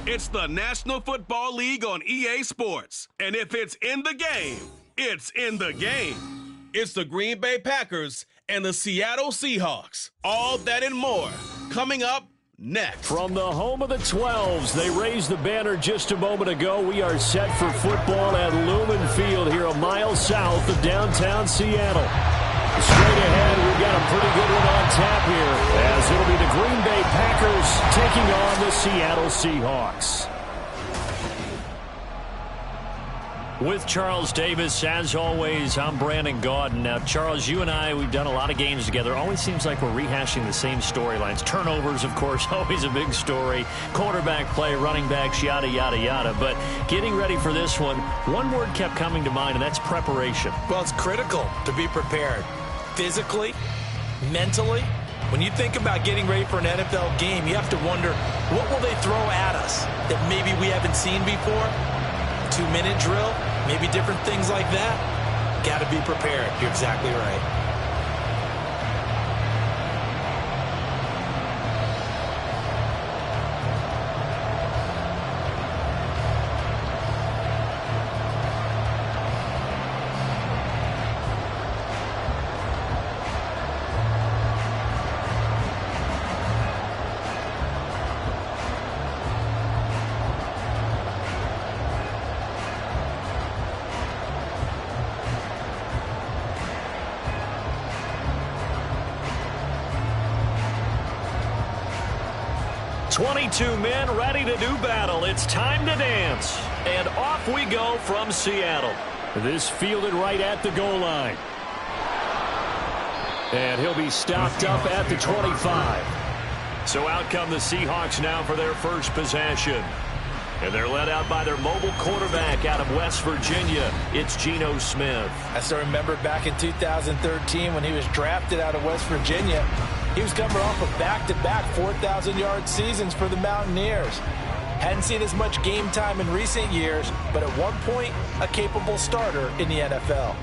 It's the National Football League on EA Sports. And if it's in the game, it's in the game. It's the Green Bay Packers and the Seattle Seahawks. All that and more coming up next. From the home of the 12s, they raised the banner just a moment ago. We are set for football at Lumen Field here a mile south of downtown Seattle. Straight ahead, we've got a pretty good one on tap here, as it'll be the Green Bay Packers taking on the Seattle Seahawks. With Charles Davis, as always, I'm Brandon Gaudin. Now, Charles, you and I, we've done a lot of games together. Always seems like we're rehashing the same storylines. Turnovers, of course, always a big story. Quarterback play, running backs, yada, yada, yada. But getting ready for this one word kept coming to mind, and that's preparation. Well, it's critical to be prepared. Physically, mentally. When you think about getting ready for an NFL game, you have to wonder, what will they throw at us that maybe we haven't seen before? 2-minute drill, maybe different things like that. Got to be prepared. You're exactly right. 22 men ready to do battle. It's time to dance. And off we go from Seattle. This fielded right at the goal line. And he'll be stopped up at the 25. So out come the Seahawks now for their first possession. And they're led out by their mobile quarterback out of West Virginia. It's Geno Smith. I still remember back in 2013 when he was drafted out of West Virginia. He was coming off of back-to-back 4,000-yard seasons for the Mountaineers. Hadn't seen as much game time in recent years, but at one point, a capable starter in the NFL.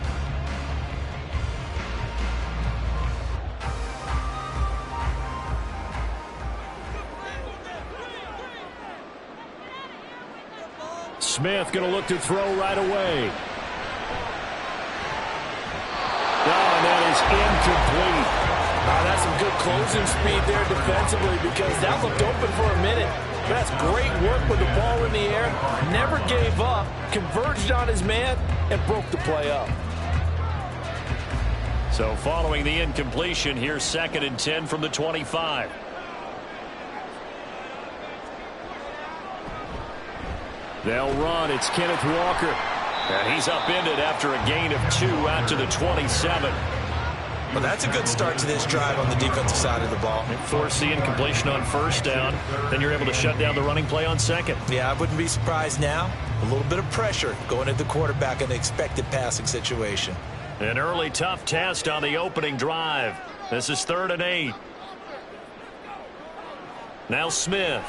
Smith going to look to throw right away. Oh, and that is incomplete. That's some good closing speed there defensively, because that looked open for a minute. But that's great work with the ball in the air. Never gave up, converged on his man, and broke the play up. So following the incompletion, here's 2nd and 10 from the 25. They'll run. It's Kenneth Walker. And he's upended after a gain of 2 out to the 27. Well, that's a good start to this drive on the defensive side of the ball. Force the incompletion on first down. Then you're able to shut down the running play on second. Yeah, I wouldn't be surprised now. A little bit of pressure going at the quarterback in the expected passing situation. An early tough test on the opening drive. This is 3rd and 8. Now Smith.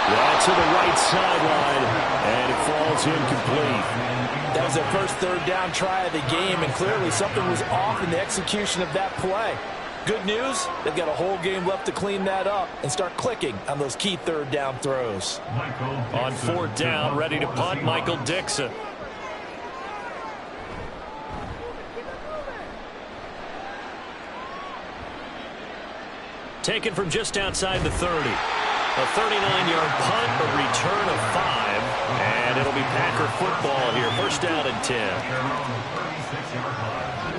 That's to the right sideline, and it falls incomplete. That was their first 3rd down try of the game, and clearly something was off in the execution of that play. Good news, they've got a whole game left to clean that up and start clicking on those key 3rd down throws. On 4th down, ready to punt, Michael Dixon. Taken from just outside the 30. A 39-yard punt, a return of 5, and it'll be Packer football here. 1st down and 10.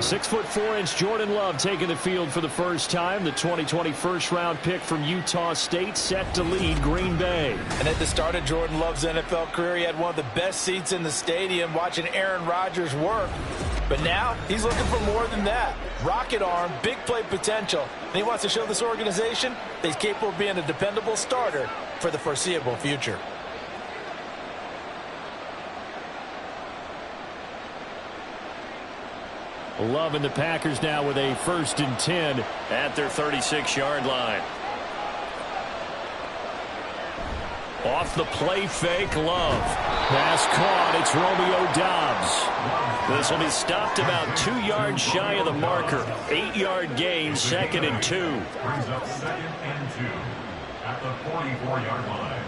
6'4" Jordan Love taking the field for the first time. The 2020 first-round pick from Utah State set to lead Green Bay. And at the start of Jordan Love's NFL career, he had one of the best seats in the stadium watching Aaron Rodgers work. But now he's looking for more than that. Rocket arm, big play potential. And he wants to show this organization that he's capable of being a dependable starter for the foreseeable future. Love and the Packers now with a 1st and 10 at their 36-yard line. Off the play fake, Love. Pass caught. It's Romeo Doubs. This will be stopped about 2 yards shy of the marker. 8-yard gain, 2nd and 2. Brings up 2nd and 2 at the 44-yard line.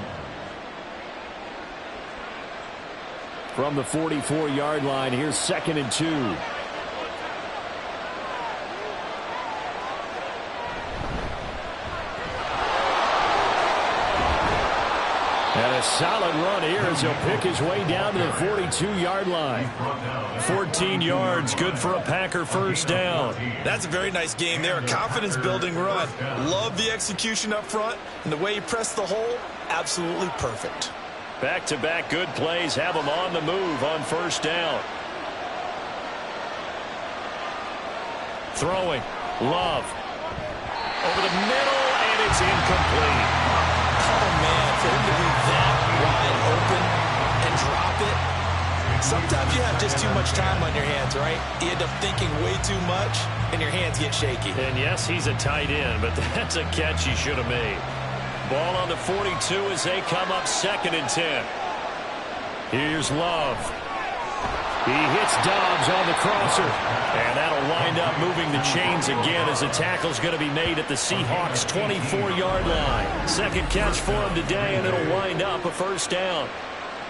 From the 44-yard line, here's 2nd and 2. And a solid run here as he'll pick his way down to the 42-yard line. 14 yards, good for a Packer first down. That's a very nice game there, a confidence-building run. Love the execution up front, and the way he pressed the hole, absolutely perfect. Back-to-back good plays have him on the move on first down. Throwing, Love. Over the middle, and it's incomplete. Oh, man, for him to be that wide open and drop it. Sometimes you have just too much time on your hands, right? You end up thinking way too much, and your hands get shaky. And yes, he's a tight end, but that's a catch he should have made. Ball on the 42 as they come up 2nd and 10. Here's Love. He hits Dobbs on the crosser. And that'll wind up moving the chains again as the tackle's going to be made at the Seahawks' 24-yard line. Second catch for him today, and it'll wind up a first down.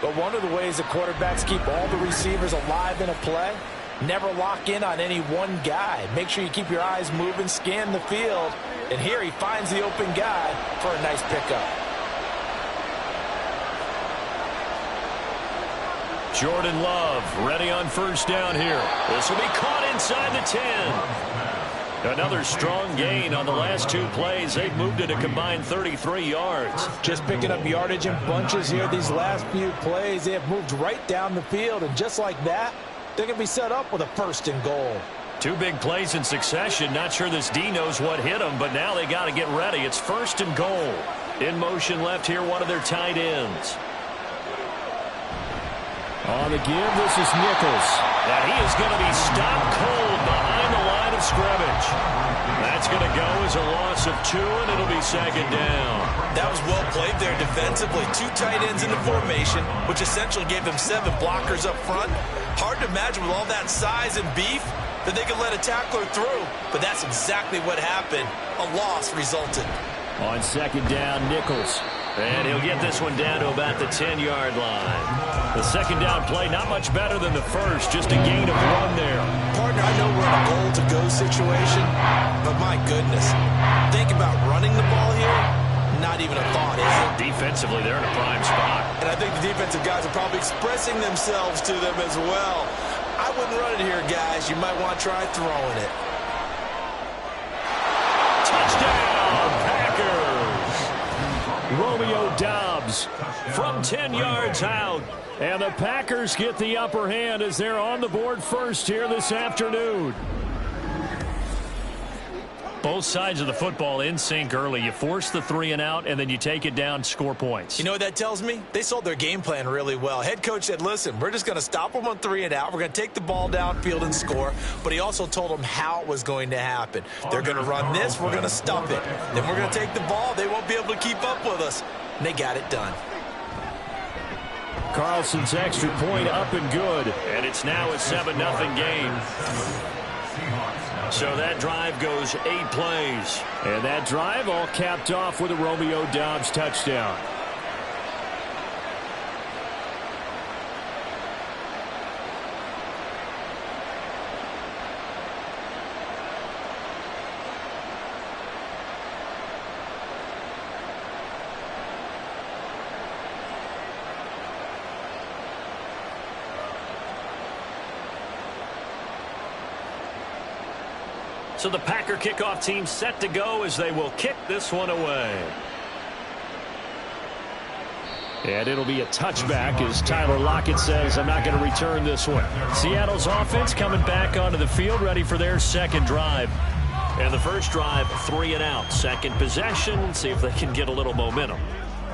But one of the ways the quarterbacks keep all the receivers alive in a play, never lock in on any one guy. Make sure you keep your eyes moving, scan the field. And here he finds the open guy for a nice pickup. Jordan Love ready on first down here. This will be caught inside the 10. Another strong gain on the last 2 plays. They've moved it a combined 33 yards. Just picking up yardage in bunches here these last few plays. They have moved right down the field, and just like that, they're going to be set up with a 1st and goal. 2 big plays in succession. Not sure this D knows what hit him, but now they got to get ready. It's 1st and goal. In motion left here, one of their tight ends. On the give, this is Nichols. And he is going to be stopped cold behind the line of scrimmage. That's going to go as a loss of 2, and it'll be 2nd down. That was well played there defensively. 2 tight ends in the formation, which essentially gave them 7 blockers up front. Hard to imagine with all that size and beef that they could let a tackler through. But that's exactly what happened. A loss resulted. On 2nd down, Nichols. And he'll get this one down to about the 10-yard line. The 2nd down play, not much better than the first, just a gain of 1 there. Partner, I know we're in a goal-to-go situation, but my goodness, think about running the ball here, not even a thought, is it? Defensively, they're in a prime spot. And I think the defensive guys are probably expressing themselves to them as well. I wouldn't run it here, guys. You might want to try throwing it. Touchdown, Packers! Romeo Dobbs from 10 yards out. And the Packers get the upper hand as they're on the board first here this afternoon. Both sides of the football in sync early. You force the 3 and out, and then you take it down, score points. You know what that tells me? They sold their game plan really well. Head coach said, listen, we're just going to stop them on 3 and out. We're going to take the ball downfield and score. But he also told them how it was going to happen. They're going to run this. We're going to stop it. Then we're going to take the ball. They won't be able to keep up with us. And they got it done. Carlson's extra point up and good. And it's now a 7-0 game. So that drive goes 8 plays. And that drive all capped off with a Romeo Dobbs touchdown. So the Packer kickoff team set to go as they will kick this one away. And it'll be a touchback as Tyler Lockett says, I'm not going to return this one. Seattle's offense coming back onto the field, ready for their 2nd drive. And the first drive, 3 and out. 2nd possession, see if they can get a little momentum.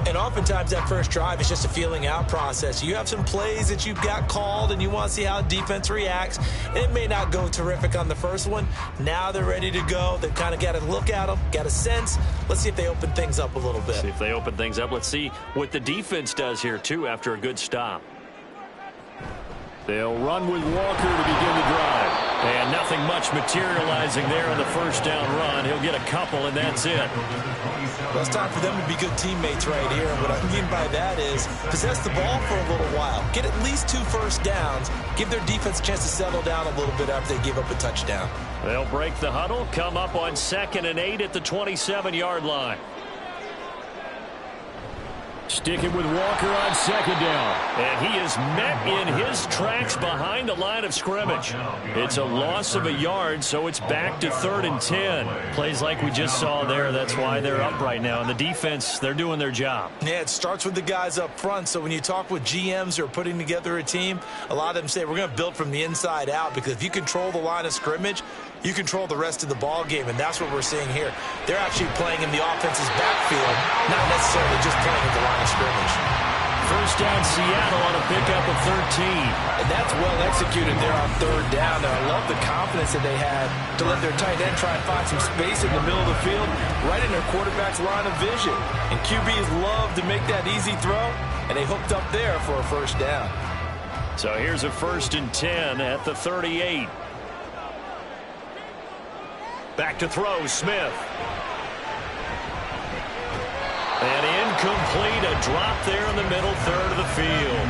And oftentimes that first drive is just a feeling out process. You have some plays that you've got called and you want to see how defense reacts. And it may not go terrific on the first one. Now they're ready to go. They've kind of got to look at them, got a sense. Let's see if they open things up a little bit. See if they open things up. Let's see what the defense does here, too, after a good stop. They'll run with Walker to begin the drive. And nothing much materializing there on the first down run. He'll get a couple, and that's it. Well, it's time for them to be good teammates right here. And what I mean by that is possess the ball for a little while. Get at least 2 first downs. Give their defense a chance to settle down a little bit after they give up a touchdown. They'll break the huddle, come up on 2nd and 8 at the 27-yard line. Sticking with Walker on 2nd down. And he is met in his tracks behind the line of scrimmage. It's a loss of a yard, so it's back to 3rd and 10. Plays like we just saw there. That's why they're up right now. And the defense, they're doing their job. Yeah, it starts with the guys up front. So when you talk with GMs who are putting together a team, a lot of them say we're going to build from the inside out, because if you control the line of scrimmage, you control the rest of the ball game, and that's what we're seeing here. They're actually playing in the offense's backfield, not necessarily just playing at the line of scrimmage. First down, Seattle on a pickup of 13. And that's well executed there on 3rd down. And I love the confidence that they had to let their tight end try and find some space in the middle of the field, right in their quarterback's line of vision. And QBs love to make that easy throw, and they hooked up there for a first down. So here's a 1st and 10 at the 38. Back to throw, Smith. And incomplete, a drop there in the middle 3rd of the field.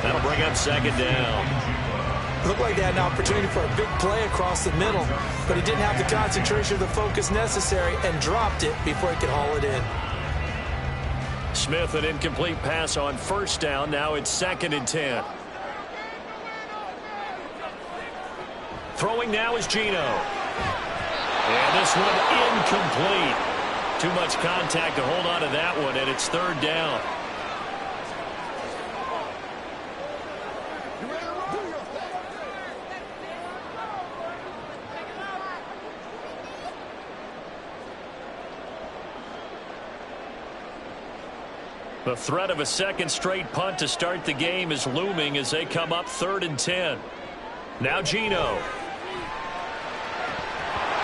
That'll bring up 2nd down. Looked like they had an opportunity for a big play across the middle, but he didn't have the concentration or the focus necessary and dropped it before he could haul it in. Smith, an incomplete pass on 1st down. Now it's 2nd and 10. Throwing now is Geno. And this one incomplete. Too much contact to hold on to that one, and it's 3rd down. The threat of a 2nd straight punt to start the game is looming as they come up 3rd and 10. Now Geno.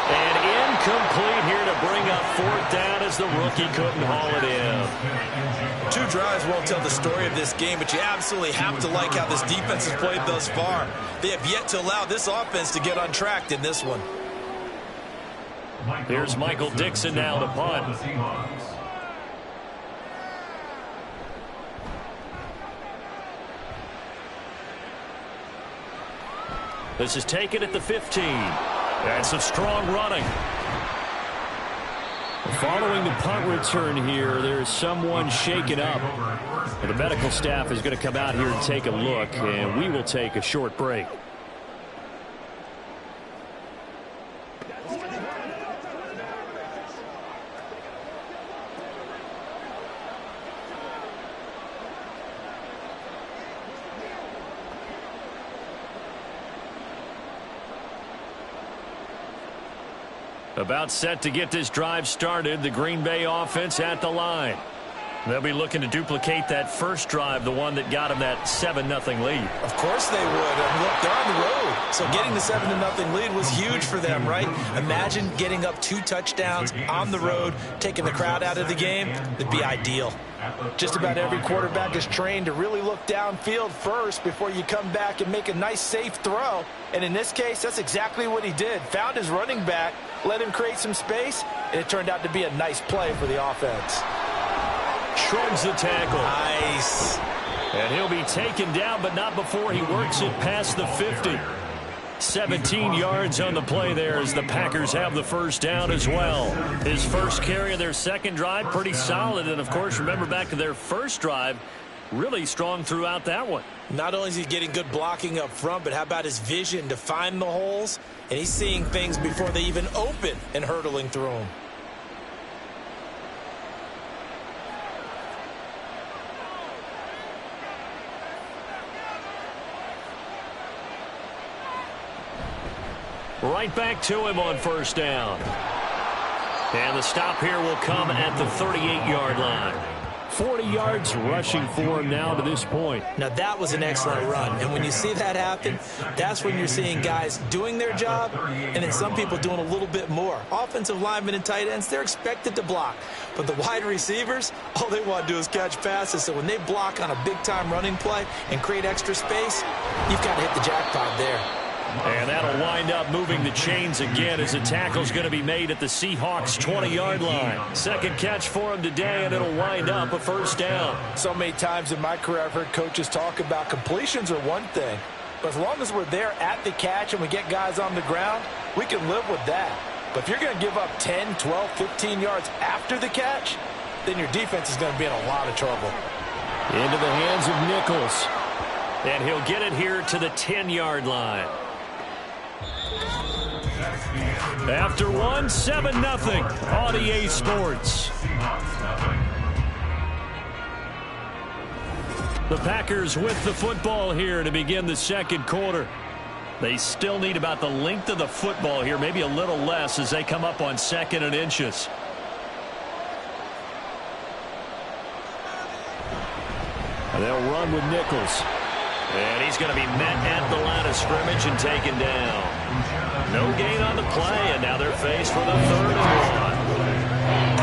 And incomplete here to bring up 4th down as the rookie couldn't haul it in. 2 drives won't tell the story of this game, but you absolutely have to like how this defense has played thus far. They have yet to allow this offense to get untracked in this one. Here's Michael Dixon now to punt. This is taken at the 15. And some strong running. Following the punt return here, there's someone shaken up. The medical staff is going to come out here and take a look, and we will take a short break. About set to get this drive started. The Green Bay offense at the line. They'll be looking to duplicate that first drive, the one that got them that 7-0 lead. Of course they would. Look, they're on the road. So getting the 7-0 lead was huge for them, right? Imagine getting up 2 touchdowns on the road, taking the crowd out of the game. It'd be ideal. Just about every quarterback is trained to really look downfield first before you come back and make a nice, safe throw. And in this case, that's exactly what he did. Found his running back, let him create some space, and it turned out to be a nice play for the offense. Shrugs the tackle. Nice. And he'll be taken down, but not before he works it past the 50. 17 yards on the play there as the Packers have the first down as well. His first carry of their second drive, pretty solid. And, of course, remember back to their first drive, really strong throughout that one. Not only is he getting good blocking up front, but how about his vision to find the holes? And he's seeing things before they even open and hurtling through them. Right back to him on first down. And the stop here will come at the 38-yard line. 40 yards rushing for him now to this point. Now, that was an excellent run. And when you see that happen, that's when you're seeing guys doing their job and then some people doing a little bit more. Offensive linemen and tight ends, they're expected to block. But the wide receivers, all they want to do is catch passes. So when they block on a big-time running play and create extra space, you've got to hit the jackpot there. And that'll wind up moving the chains again as the tackle's going to be made at the Seahawks 20-yard line. Second catch for him today, and it'll wind up a first down. So many times in my career I've heard coaches talk about completions are one thing, but as long as we're there at the catch and we get guys on the ground, we can live with that. But if you're going to give up 10, 12, 15 yards after the catch, then your defense is going to be in a lot of trouble. Into the hands of Nichols. And he'll get it here to the 10-yard line. After one, 7-0 on EA Sports. The Packers with the football here to begin the second quarter. They still need about the length of the football here, maybe a little less as they come up on 2nd and inches. And they'll run with Nichols. And he's going to be met at the line of scrimmage and taken down. No gain on the play, and now they're faced with a 3rd and 1.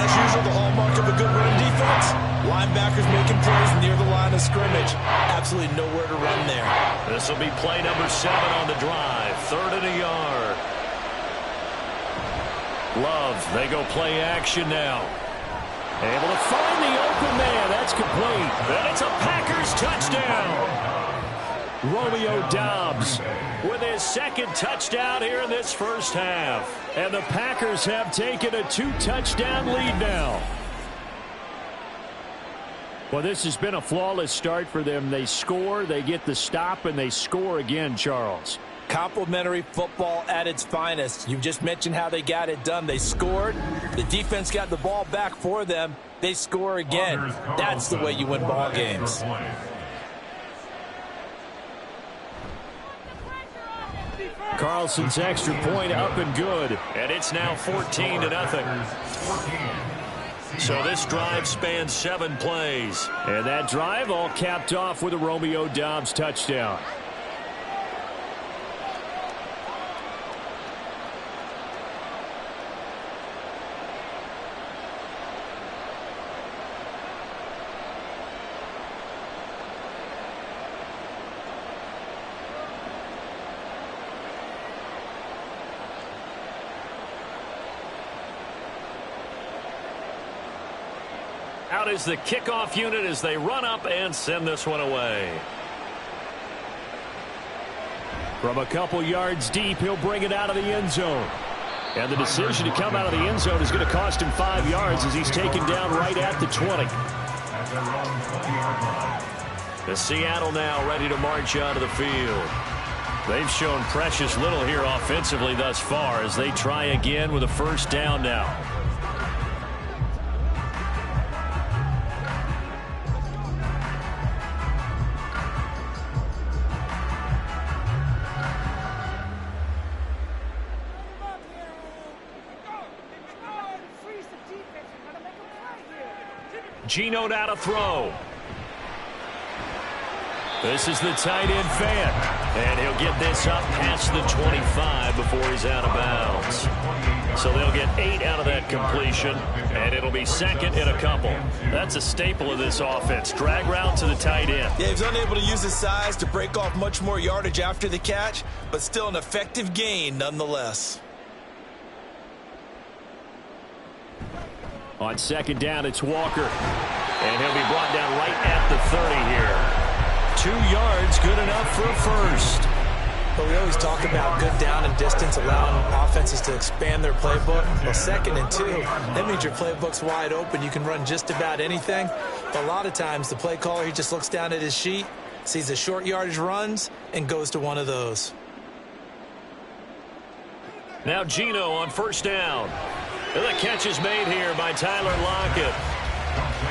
As usual, the hallmark of a good run defense, linebackers making plays near the line of scrimmage. Absolutely nowhere to run there. This will be play number 7 on the drive. 3rd and a yard. Love, they go play action now. Able to find the open man. That's complete. And it's a Packers touchdown. Romeo Doubs with his 2nd touchdown here in this first half. And the Packers have taken a 2-touchdown lead now. Well, this has been a flawless start for them. They score, they get the stop, and they score again, Charles. Complimentary football at its finest. You just mentioned how they got it done. They scored. The defense got the ball back for them. They score again. That's the way you win ball games. Carlson's extra point up and good. And it's now 14-0. So this drive spans 7 plays. And that drive all capped off with a Romeo Doubs touchdown. Out is the kickoff unit as they run up and send this one away. From a couple yards deep, he'll bring it out of the end zone. And the decision to come out of the end zone is going to cost him 5 yards as he's taken down right at the 20. The Seattle now ready to march out of the field. They've shown precious little here offensively thus far as they try again with a first down now. Geno now to throw. This is the tight end Fant. And he'll get this up past the 25 before he's out of bounds. So they'll get 8 out of that completion. And it'll be 2nd and a couple. That's a staple of this offense. Drag route to the tight end. Yeah, he's unable to use his size to break off much more yardage after the catch, but still an effective gain nonetheless. On 2nd down, it's Walker. And he'll be brought down right at the 30 here. 2 yards, good enough for a first. But we always talk about good down and distance, allowing offenses to expand their playbook. Well, 2nd and 2, that means your playbook's wide open. You can run just about anything. But a lot of times, the play caller, he just looks down at his sheet, sees the short yardage runs, and goes to one of those. Now Geno on first down. And the catch is made here by Tyler Lockett.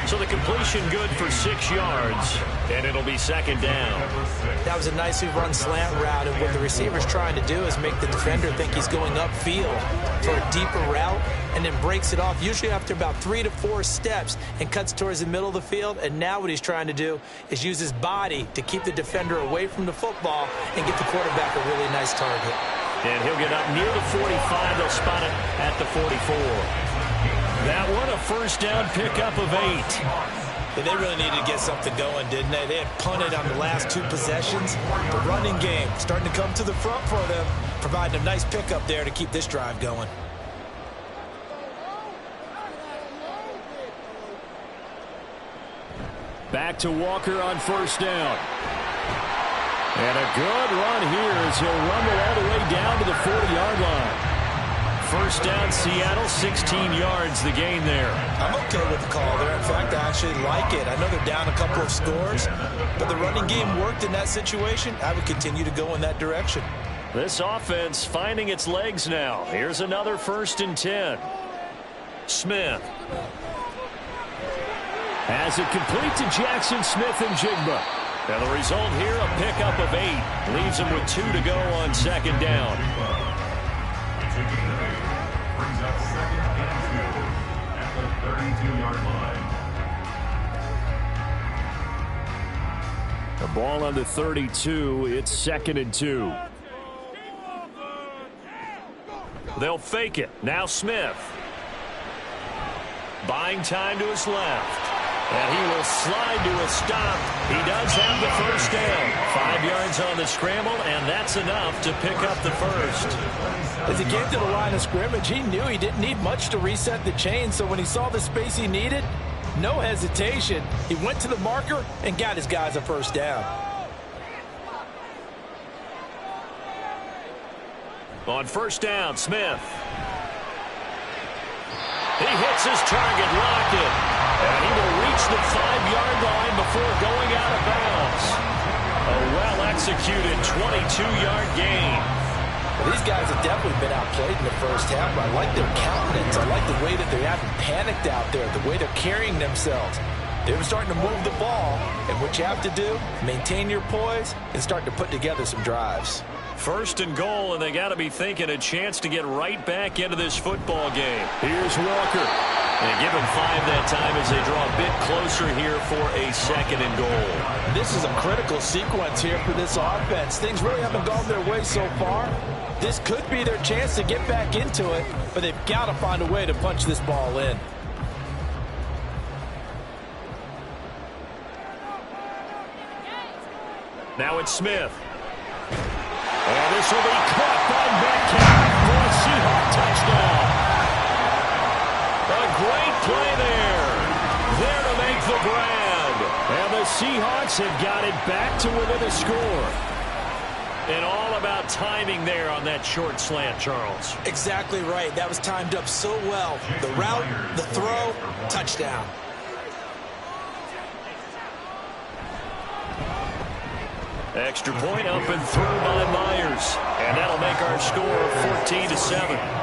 So the completion good for 6 yards, and it'll be second down. That was a nicely run slant route, and what the receiver's trying to do is make the defender think he's going upfield for a deeper route, and then breaks it off, usually after about 3 to 4 steps, and cuts towards the middle of the field. And now what he's trying to do is use his body to keep the defender away from the football and get the quarterback a really nice target. And he'll get up near the 45. They'll spot it at the 44. That one, a first down pickup of 8. Yeah, they really needed to get something going, didn't they? They had punted on the last 2 possessions. The running game starting to come to the front for them, providing a nice pickup there to keep this drive going. Back to Walker on first down. And a good run here as he'll rumble all the way down to the 40-yard line. First down, Seattle, 16 yards the gain there. I'm okay with the call there. In fact, I actually like it. I know they're down a couple of scores, but the running game worked in that situation. I would continue to go in that direction. This offense finding its legs now. Here's another 1st and 10. Smith has it complete to Jackson Smith and Jigba. And the result here, a pickup of 8. Leaves him with 2 to go on second down. Brings up 2nd and 2 at the 32-yard line. The ball on the 32. It's 2nd and 2. They'll fake it. Now Smith. Buying time to his left. And he will slide to a stop. He does have the first down. 5 yards on the scramble, and that's enough to pick up the first. As he came to the line of scrimmage, he knew he didn't need much to reset the chain, so when he saw the space he needed, no hesitation. He went to the marker and got his guys a first down. On first down, Smith. He hits his target, locked it. And he will reach the 5-yard line before going out of bounds. A well-executed 22-yard gain. Well, these guys have definitely been outplayed in the first half, but I like their countenance. I like the way that they haven't panicked out there, the way they're carrying themselves. They're starting to move the ball, and what you have to do, maintain your poise and start to put together some drives. 1st and goal, and they got to be thinking a chance to get right back into this football game. Here's Walker. And give him 5 that time as they draw a bit closer here for a 2nd and goal. This is a critical sequence here for this offense. Things really haven't gone their way so far. This could be their chance to get back into it, but they've got to find a way to punch this ball in. Now it's Smith. And this will be caught by Metcalf for a Seahawk touchdown. A great play there. There to make the grab. And the Seahawks have got it back to within a score. And all about timing there on that short slant, Charles. Exactly right. That was timed up so well. The route, the throw, touchdown. Extra point up and through by Myers. And that'll make our score 14-7.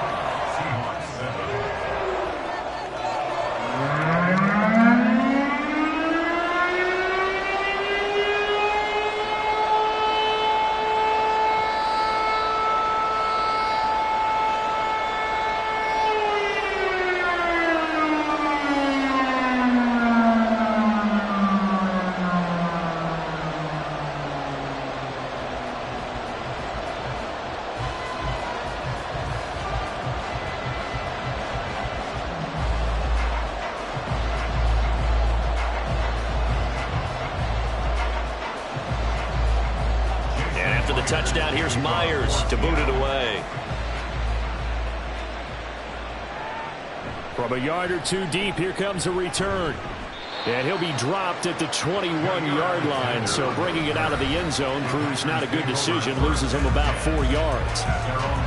Touchdown, here's Myers to boot it away. From a yard or two deep, here comes a return. And he'll be dropped at the 21-yard line, so bringing it out of the end zone proves not a good decision, loses him about 4 yards.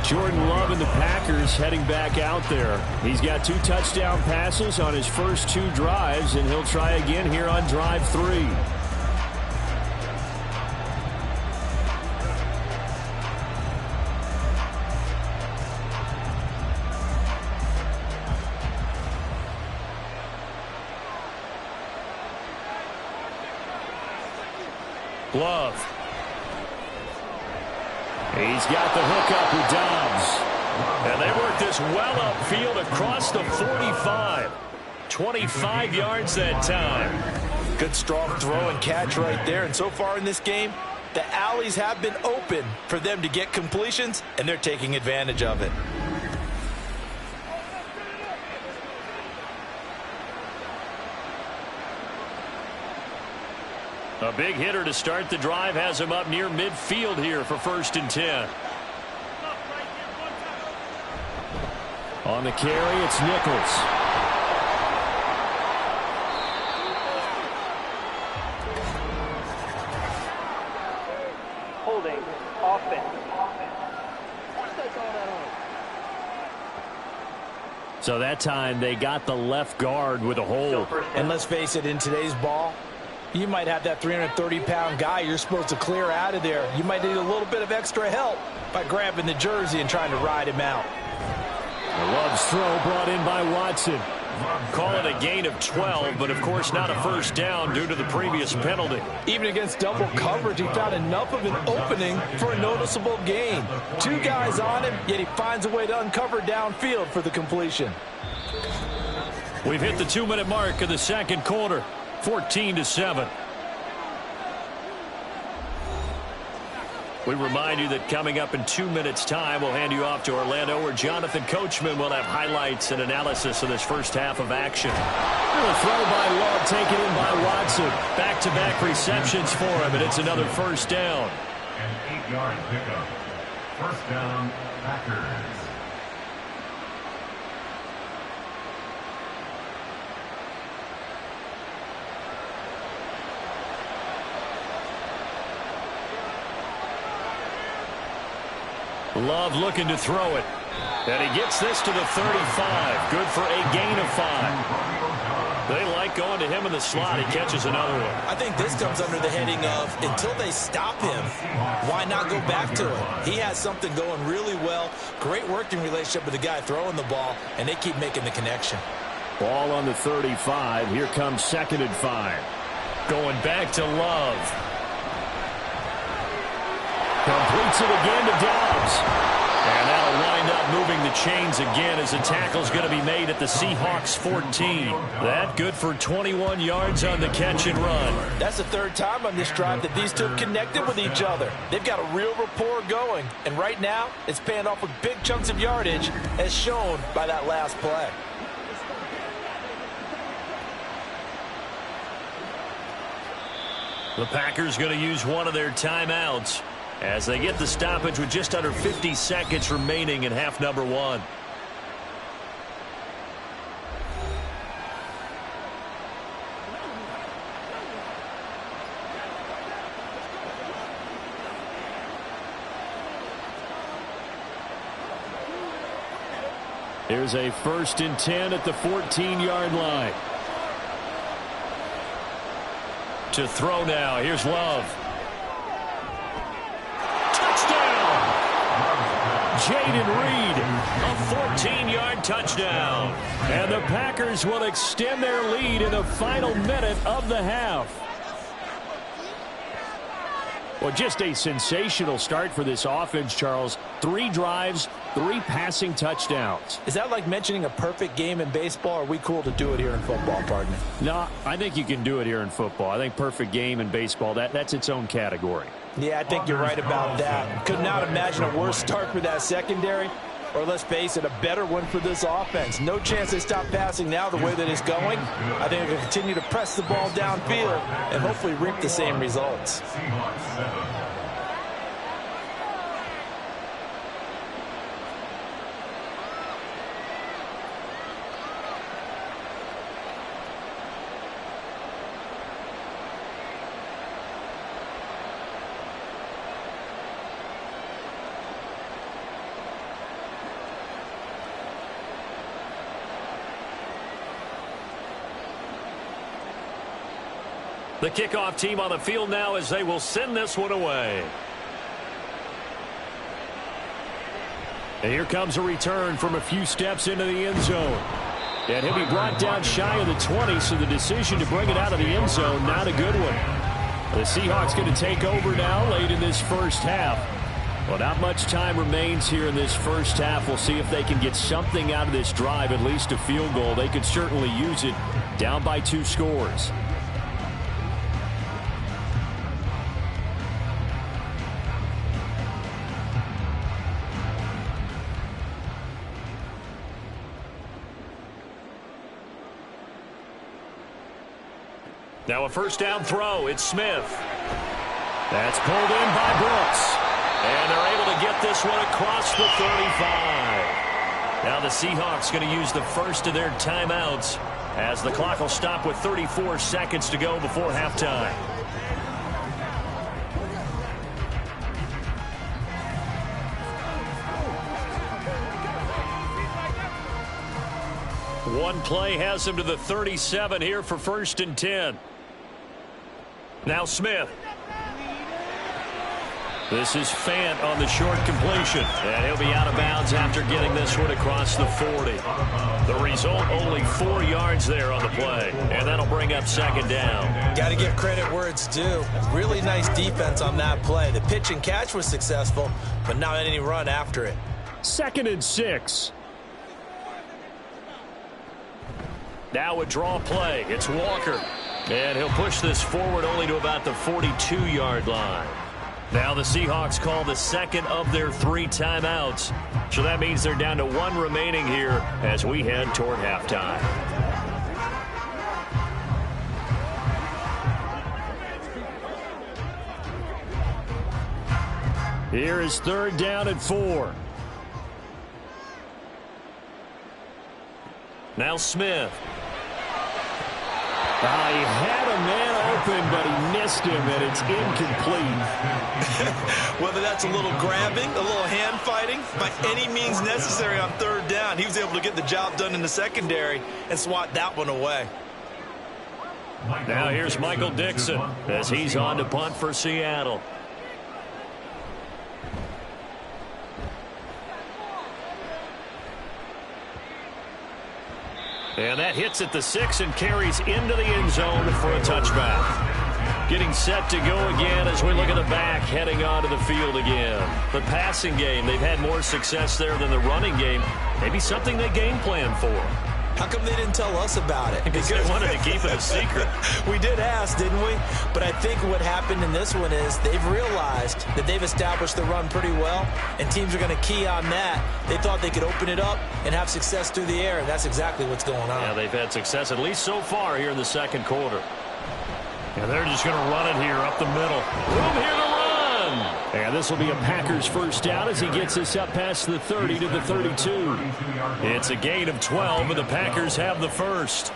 Jordan Love and the Packers heading back out there. He's got 2 touchdown passes on his first 2 drives, and he'll try again here on drive 3. Love. He's got the hook up with Dobbs. And they work this well upfield across the 45. 25 yards that time. Good strong throw and catch right there. And so far in this game, the alleys have been open for them to get completions, and they're taking advantage of it. A big hitter to start the drive has him up near midfield here for 1st and 10. On the carry, it's Nichols. Holding offense. So that time they got the left guard with a hold. And let's face it, in today's ball, you might have that 330-pound guy you're supposed to clear out of there. You might need a little bit of extra help by grabbing the jersey and trying to ride him out. Love's throw brought in by Watson. Call it a gain of 12, but of course not a first down due to the previous penalty. Even against double coverage, he found enough of an opening for a noticeable gain. 2 guys on him, yet he finds a way to uncover downfield for the completion. We've hit the 2-minute mark of the second quarter. 14-7. We remind you that coming up in 2 minutes' time, we'll hand you off to Orlando, where Jonathan Coachman will have highlights and analysis of this first half of action. A throw by Love, taken in by Watson. Back-to-back receptions for him, and it's another first down. An 8-yard pickup. First down, Packers. Love looking to throw it. And he gets this to the 35. Good for a gain of 5. They like going to him in the slot. He catches another one. I think this comes under the heading of, until they stop him, why not go back to him? He has something going really well. Great working relationship with the guy throwing the ball, and they keep making the connection. Ball on the 35. Here comes 2nd and 5. Going back to Love. Completes it again to Dobbs. And that'll wind up moving the chains again as the tackle's going to be made at the Seahawks 14. That good for 21 yards on the catch and run. That's the 3rd time on this drive that these two have connected with each other. They've got a real rapport going. And right now, it's paying off with big chunks of yardage, as shown by that last play. The Packers going to use one of their timeouts as they get the stoppage with just under 50 seconds remaining in half number 1. Here's a 1st and 10 at the 14-yard line. To throw now. Here's Love. Jaden Reed, a 14-yard touchdown. And the Packers will extend their lead in the final minute of the half. Well, just a sensational start for this offense, Charles. 3 drives, 3 passing touchdowns. Is that like mentioning a perfect game in baseball, or are we cool to do it here in football, partner? No, I think you can do it here in football. I think perfect game in baseball, that's its own category. Yeah, I think you're right about that. Could not imagine a worse start for that secondary, or let's face it, a better one for this offense. No chance they stop passing now the way that it's going. I think they'll continue to press the ball downfield and hopefully reap the same results. Seahawks 7. The kickoff team on the field now as they will send this one away. And here comes a return from a few steps into the end zone. And he'll be brought down shy of the 20, so the decision to bring it out of the end zone, not a good one. The Seahawks going to take over now late in this first half. Well, not much time remains here in this first half. We'll see if they can get something out of this drive, at least a field goal. They could certainly use it, down by 2 scores. Now a first down throw. It's Smith. That's pulled in by Brooks. And they're able to get this one across the 35. Now the Seahawks going to use the first of their timeouts as the clock will stop with 34 seconds to go before halftime. One play has him to the 37 here for 1st and 10. Now Smith. This is Fant on the short completion. And he'll be out of bounds after getting this one across the 40. The result, only 4 yards there on the play. And that'll bring up 2nd down. Got to give credit where it's due. Really nice defense on that play. The pitch and catch was successful, but not any run after it. 2nd and 6. Now a draw play. It's Walker. And he'll push this forward only to about the 42-yard line. Now the Seahawks call the second of their 3 timeouts. So that means they're down to 1 remaining here as we head toward halftime. Here is 3rd down and 4. Now Smith. He had a man open, but he missed him, and it's incomplete. Whether that's a little grabbing, a little hand fighting, by any means necessary on 3rd down, he was able to get the job done in the secondary and swat that one away. Now here's Michael Dixon as he's on to punt for Seattle. And that hits at the 6 and carries into the end zone for a touchback. Getting set to go again as we look at the back heading onto the field again. The passing game, they've had more success there than the running game. Maybe something they game plan for. How come they didn't tell us about it? Because they wanted to keep it a secret. We did ask, didn't we? But I think what happened in this one is they've realized that they've established the run pretty well, and teams are going to key on that. They thought they could open it up and have success through the air, and that's exactly what's going on. Yeah, they've had success, at least so far, here in the 2nd quarter. And they're just going to run it here up the middle. Room here to run. And this will be a Packers first down as he gets this up past the 30 to the 32. It's a gain of 12, and the Packers have the first.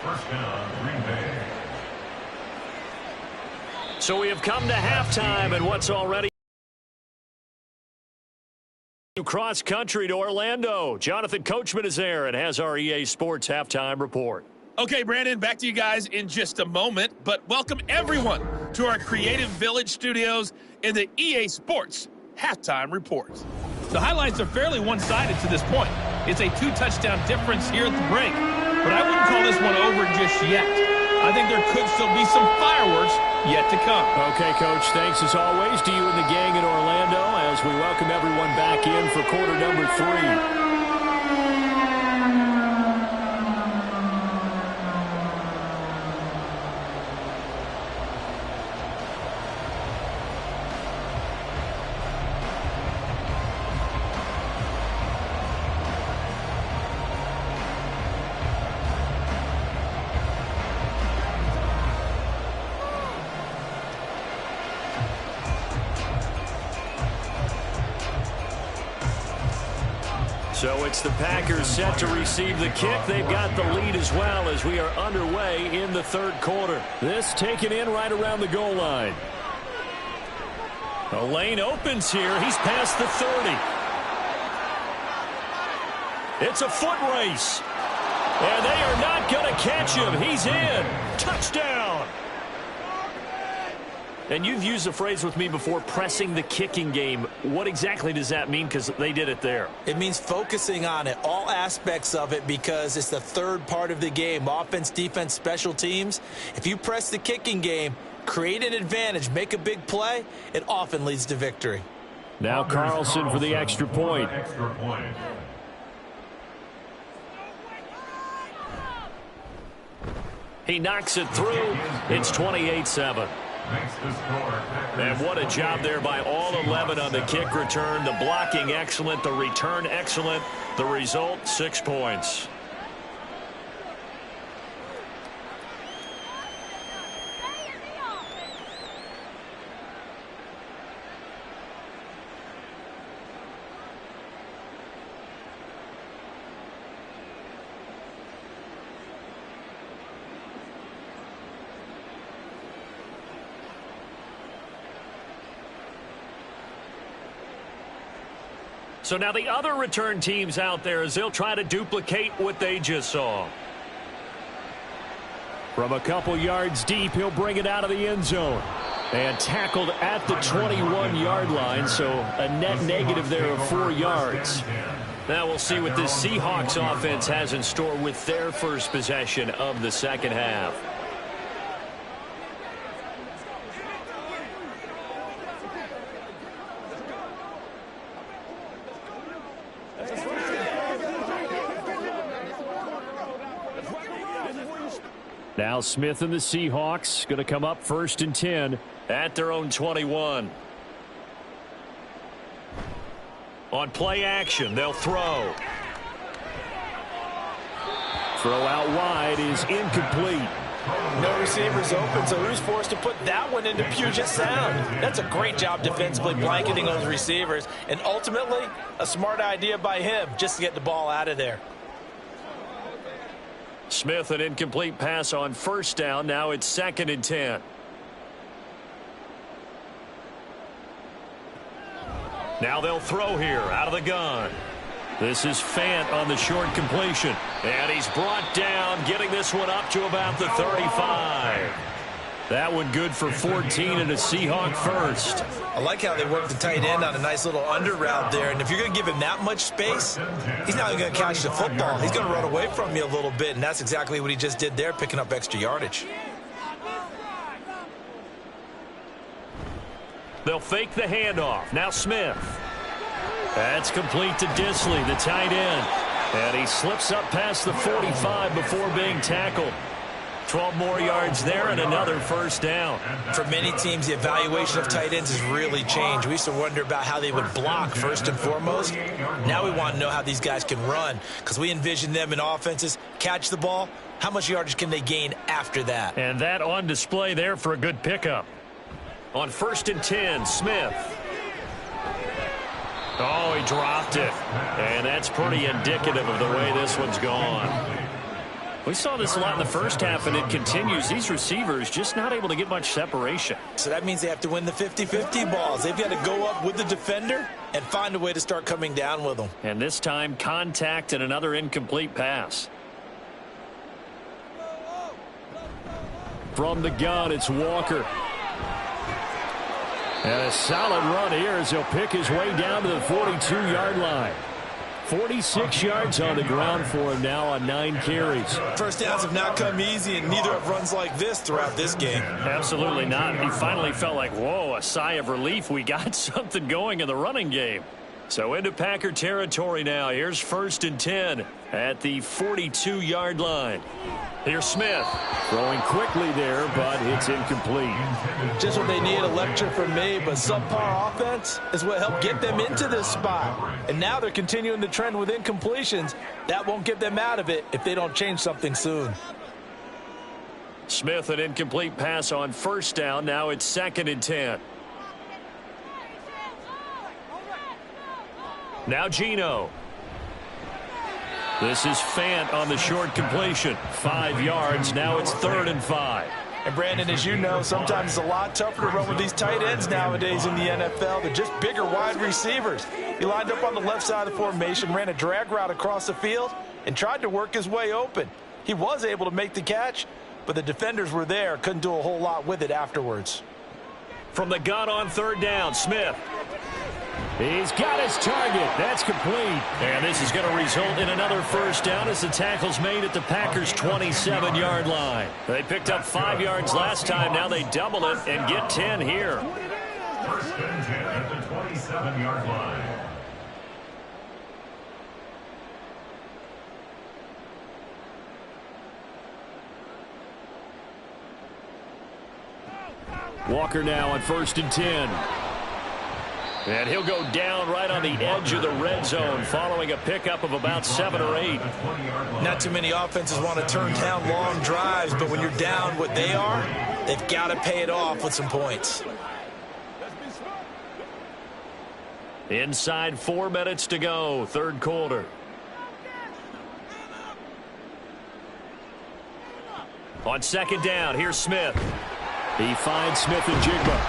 So we have come to halftime, and what's already cross country to Orlando. Jonathan Coachman is there and has our EA Sports halftime report. Okay, Brandon, back to you guys in just a moment, but welcome everyone to our Creative Village studios in the EA Sports halftime report. The highlights are fairly one-sided to this point. It's a 2-touchdown difference here at the break, but I wouldn't call this one over just yet. I think there could still be some fireworks yet to come. Okay, Coach, thanks as always to you and the gang in Orlando as we welcome everyone back in for quarter number 3. So it's the Packers set to receive the kick. They've got the lead as well as we are underway in the 3rd quarter. This taken in right around the goal line. The lane opens here. He's past the 30. It's a foot race. And they are not going to catch him. He's in. Touchdown. And you've used the phrase with me before, pressing the kicking game. What exactly does that mean? Because they did it there. It means focusing on it, all aspects of it, because it's the 3rd part of the game. Offense, defense, special teams. If you press the kicking game, create an advantage, make a big play, it often leads to victory. Now Carlson for the extra point. He knocks it through. It's 28-7. And what a job there by all 11 on the kick return. The blocking excellent, the return excellent. The result, 6 points. So now the other return teams out there as they'll try to duplicate what they just saw. From a couple yards deep, he'll bring it out of the end zone. And tackled at the 21-yard line, so a net negative there of 4 yards. Now we'll see what this Seahawks offense has in store with their first possession of the second half. Now Smith and the Seahawks going to come up 1st and 10 at their own 21. On play action, they'll throw. Throw out wide is incomplete. No receivers open, so who's forced to put that one into Puget Sound? That's a great job defensively blanketing those receivers, and ultimately a smart idea by him just to get the ball out of there. Smith, an incomplete pass on 1st down. Now it's 2nd and 10. Now they'll throw here out of the gun. This is Fant on the short completion. And he's brought down, getting this one up to about the 35. That one good for 14 and a Seahawk first. I like how they work the tight end on a nice little under route there. And if you're going to give him that much space, he's not going to catch the football. He's going to run away from you a little bit, and that's exactly what he just did there, picking up extra yardage. They'll fake the handoff. Now Smith. That's complete to Disley, the tight end. And he slips up past the 45 before being tackled. 12 more yards there and another 1st down. For many teams, the evaluation of tight ends has really changed. We used to wonder about how they would block first and foremost. Now we want to know how these guys can run, because we envision them in offenses catch the ball. How much yardage can they gain after that? And that on display there for a good pickup. On 1st and 10, Smith. Oh, he dropped it. And that's pretty indicative of the way this one's gone. We saw this a lot in the first half, and it continues. These receivers just not able to get much separation. So that means they have to win the 50-50 balls. They've got to go up with the defender and find a way to start coming down with them. And this time, contact and another incomplete pass. From the gun, it's Walker. And a solid run here as he'll pick his way down to the 42-yard line. 46 yards on the ground for him now on 9 carries. First downs have not come easy, and neither have runs like this throughout this game. Absolutely not. He finally felt like, whoa, a sigh of relief. We got something going in the running game. So into Packer territory now. Here's 1st and 10 at the 42-yard line. Here's Smith. Throwing quickly there, but it's incomplete. Just what they need, a lecture from me, but subpar offense is what helped get them into this spot. And now they're continuing the trend with incompletions. That won't get them out of it if they don't change something soon. Smith, an incomplete pass on 1st down. Now it's 2nd and 10. Now Geno. This is Fant on the short completion. 5 yards. Now it's 3rd and 5. And Brandon, as you know, sometimes it's a lot tougher to run with these tight ends nowadays in the NFL. They're just bigger wide receivers. He lined up on the left side of the formation, ran a drag route across the field, and tried to work his way open. He was able to make the catch, but the defenders were there, couldn't do a whole lot with it afterwards. From the gun on 3rd down, Smith. He's got his target. That's complete. And this is going to result in another first down as the tackle's made at the Packers' 27-yard line. They picked up 5 yards last time. Now they double it and get 10 here. First and 10 at the 27-yard line. Walker now on 1st and 10. And he'll go down right on the edge of the red zone following a pickup of about 7 or 8. Not too many offenses want to turn down long drives, but when you're down what they are, they've got to pay it off with some points. Inside 4 minutes to go, third quarter. On second down, here's Smith. He finds Smith and Jigba.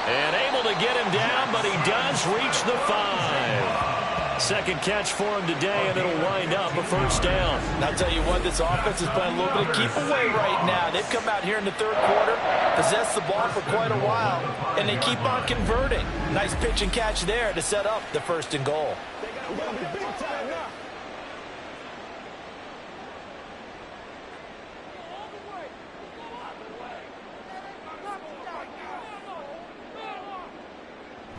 And able to get him down, but he does reach the 5. Second catch for him today, and it'll wind up a first down. And I'll tell you what, this offense is playing a little bit of keep away right now. They've come out here in the third quarter, possessed the ball for quite a while, and they keep on converting. Nice pitch and catch there to set up the 1st and goal.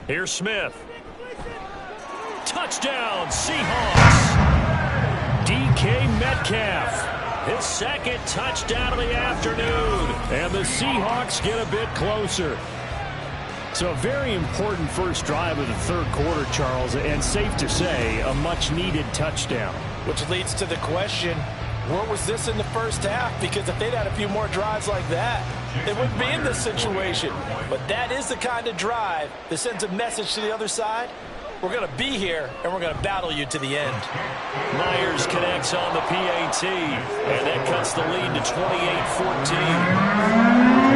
Here's Smith. Touchdown, Seahawks. DK Metcalf. His second touchdown of the afternoon. And the Seahawks get a bit closer. So a very important first drive of the third quarter, Charles, and safe to say, a much-needed touchdown. Which leads to the question, where was this in the first half? Because if they'd had a few more drives like that, they wouldn't be in this situation. But that is the kind of drive that sends a message to the other side. We're going to be here, and we're going to battle you to the end. Myers connects on the PAT, and that cuts the lead to 28-14.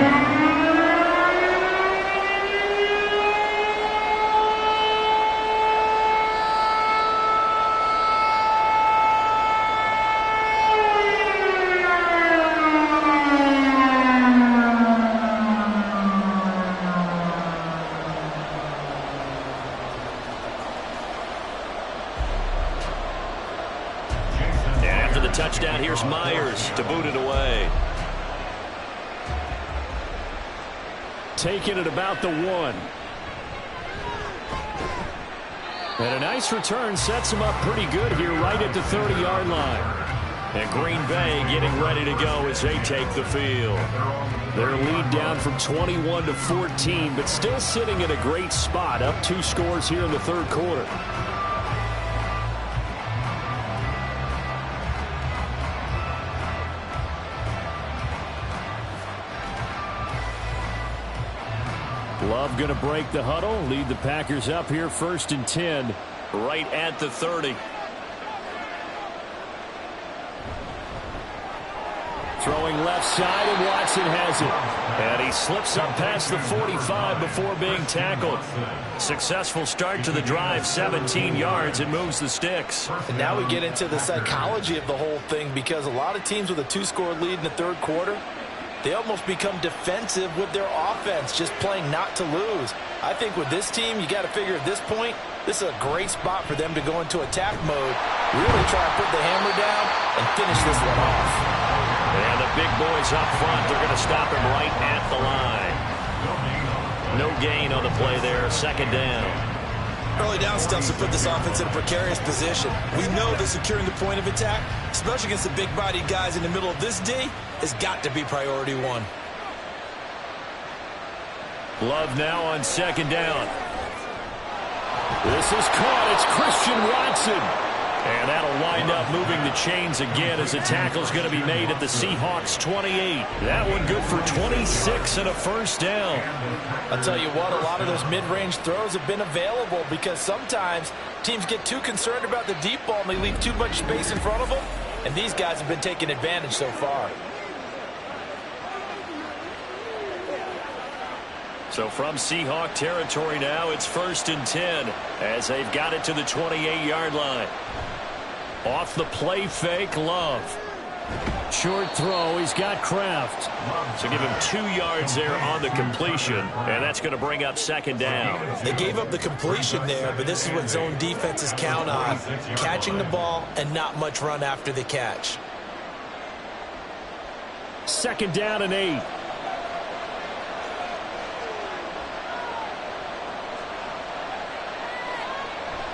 Touchdown, here's Myers to boot it away. Taking it about the 1. And a nice return sets him up pretty good here right at the 30-yard line. And Green Bay getting ready to go as they take the field. Their lead down from 21 to 14, but still sitting in a great spot, up 2 scores here in the third quarter. Love going to break the huddle, lead the Packers up here 1st and 10, right at the 30. Throwing left side, and Watson has it. And he slips up past the 45 before being tackled. Successful start to the drive, 17 yards, and moves the sticks. And now we get into the psychology of the whole thing, because a lot of teams with a 2-score lead in the third quarter, they almost become defensive with their offense, just playing not to lose. I think with this team, you got to figure at this point, this is a great spot for them to go into attack mode, really try to put the hammer down and finish this one off. And the big boys up front, they're going to stop him right at the line. No gain on the play there, second down. Early down stuff to put this offense in a precarious position. We know that securing the point of attack, especially against the big-bodied guys in the middle of this D, has got to be priority 1. Love now on second down. This is caught. It's Christian Watson. And that'll wind up moving the chains again as the tackle's going to be made at the Seahawks 28. That one good for 26 and a first down. I'll tell you what, a lot of those mid-range throws have been available because sometimes teams get too concerned about the deep ball and they leave too much space in front of them. And these guys have been taking advantage so far. So from Seahawk territory now, it's 1st and 10 as they've got it to the 28-yard line. Off the play fake, Love. Short throw. He's got Kraft. So give him 2 yards there on the completion, and that's going to bring up second down. They gave up the completion there, but this is what zone defenses count on. Catching the ball and not much run after the catch. Second down and 8.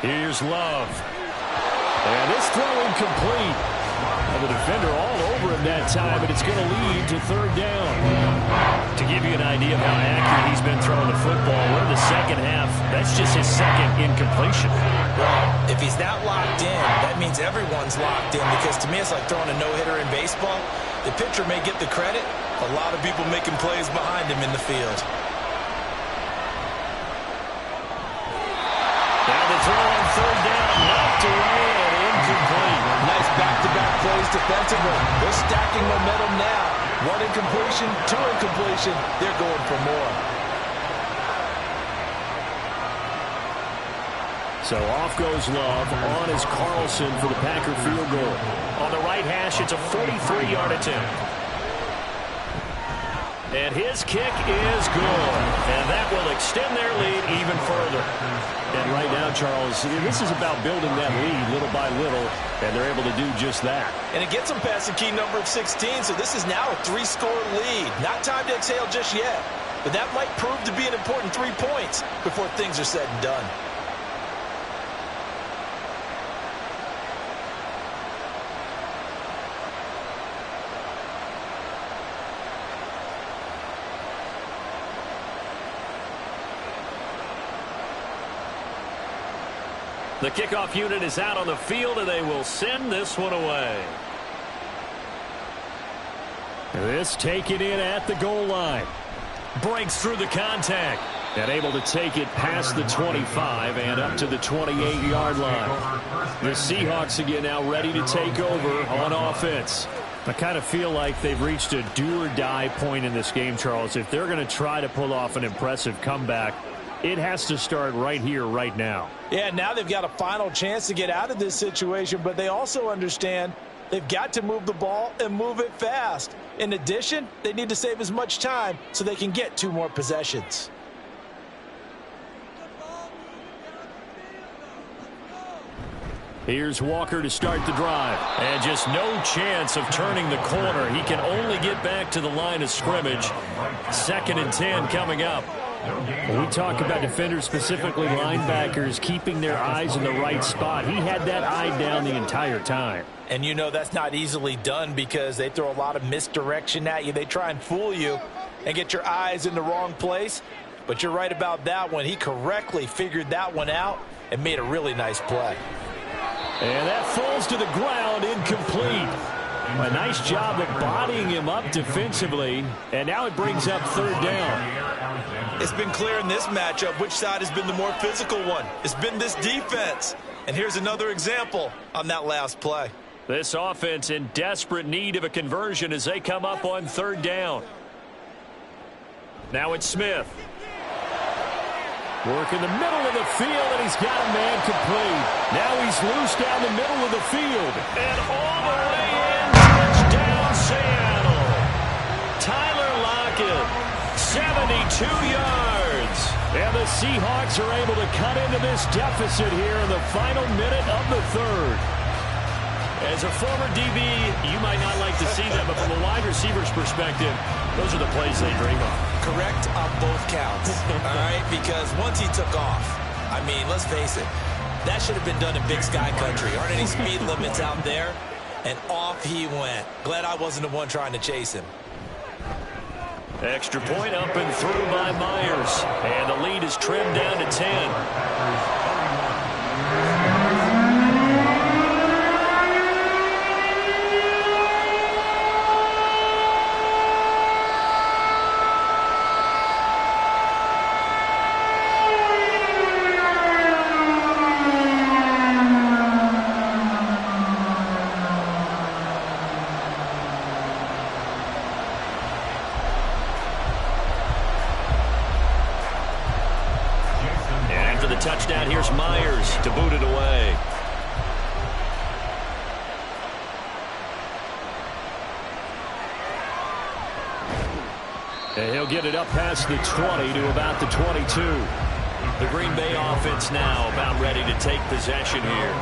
Here's Love. And this throw incomplete. And the defender all over him that time, but it's going to lead to third down. To give you an idea of how accurate he's been throwing the football, we're in the second half. That's just his second incompletion. Well, if he's that locked in, that means everyone's locked in, because to me it's like throwing a no-hitter in baseball. The pitcher may get the credit, a lot of people making plays behind him in the field. Now the throw on third down, knocked away and incomplete. Nice back-to-back plays defensively. They're stacking momentum now. 1 incompletion, 2 incompletion. They're going for more. So off goes Love. On is Carlson for the Packer field goal. On the right hash, it's a 43-yard attempt. And his kick is good. And that will extend their lead even further. And right now, Charles, this is about building that lead little by little, and they're able to do just that. And it gets them past the key number of 16, so this is now a 3-score lead. Not time to exhale just yet, but that might prove to be an important 3 points before things are said and done. The kickoff unit is out on the field, and they will send this one away. This taken in at the goal line. Breaks through the contact. And able to take it past the 25 and up to the 28-yard line. The Seahawks again now ready to take over on offense. I kind of feel like they've reached a do-or-die point in this game, Charles. If they're going to try to pull off an impressive comeback, it has to start right here, right now. Yeah, now they've got a final chance to get out of this situation, but they also understand they've got to move the ball and move it fast. In addition, they need to save as much time so they can get 2 more possessions. Here's Walker to start the drive. And just no chance of turning the corner. He can only get back to the line of scrimmage. 2nd and 10 coming up. When we talk about defenders, specifically linebackers, keeping their eyes in the right spot, he had that eye down the entire time. And you know that's not easily done because they throw a lot of misdirection at you. They try and fool you and get your eyes in the wrong place. But you're right about that one. He correctly figured that one out and made a really nice play. And that falls to the ground, incomplete. A nice job of bodying him up defensively. And now it brings up third down. It's been clear in this matchup which side has been the more physical one. It's been this defense. And here's another example on that last play. This offense in desperate need of a conversion as they come up on third down. Now it's Smith. Work in the middle of the field, and he's got a man complete. Now he's loose down the middle of the field. And all the way in, touchdown Seattle. Tyler Lockett, 72 yards. And the Seahawks are able to cut into this deficit here in the final minute of the third. As a former DB, you might not like to see that, but from a wide receiver's perspective, those are the plays they dream of. Correct on both counts, all right? Because once he took off, I mean, let's face it, that should have been done in Big Sky Country. Aren't any speed limits out there? And off he went. Glad I wasn't the one trying to chase him. Extra point up and through by Myers. And the lead is trimmed down to 10. Touchdown, here's Myers to boot it away. And he'll get it up past the 20 to about the 22. The Green Bay offense now about ready to take possession here.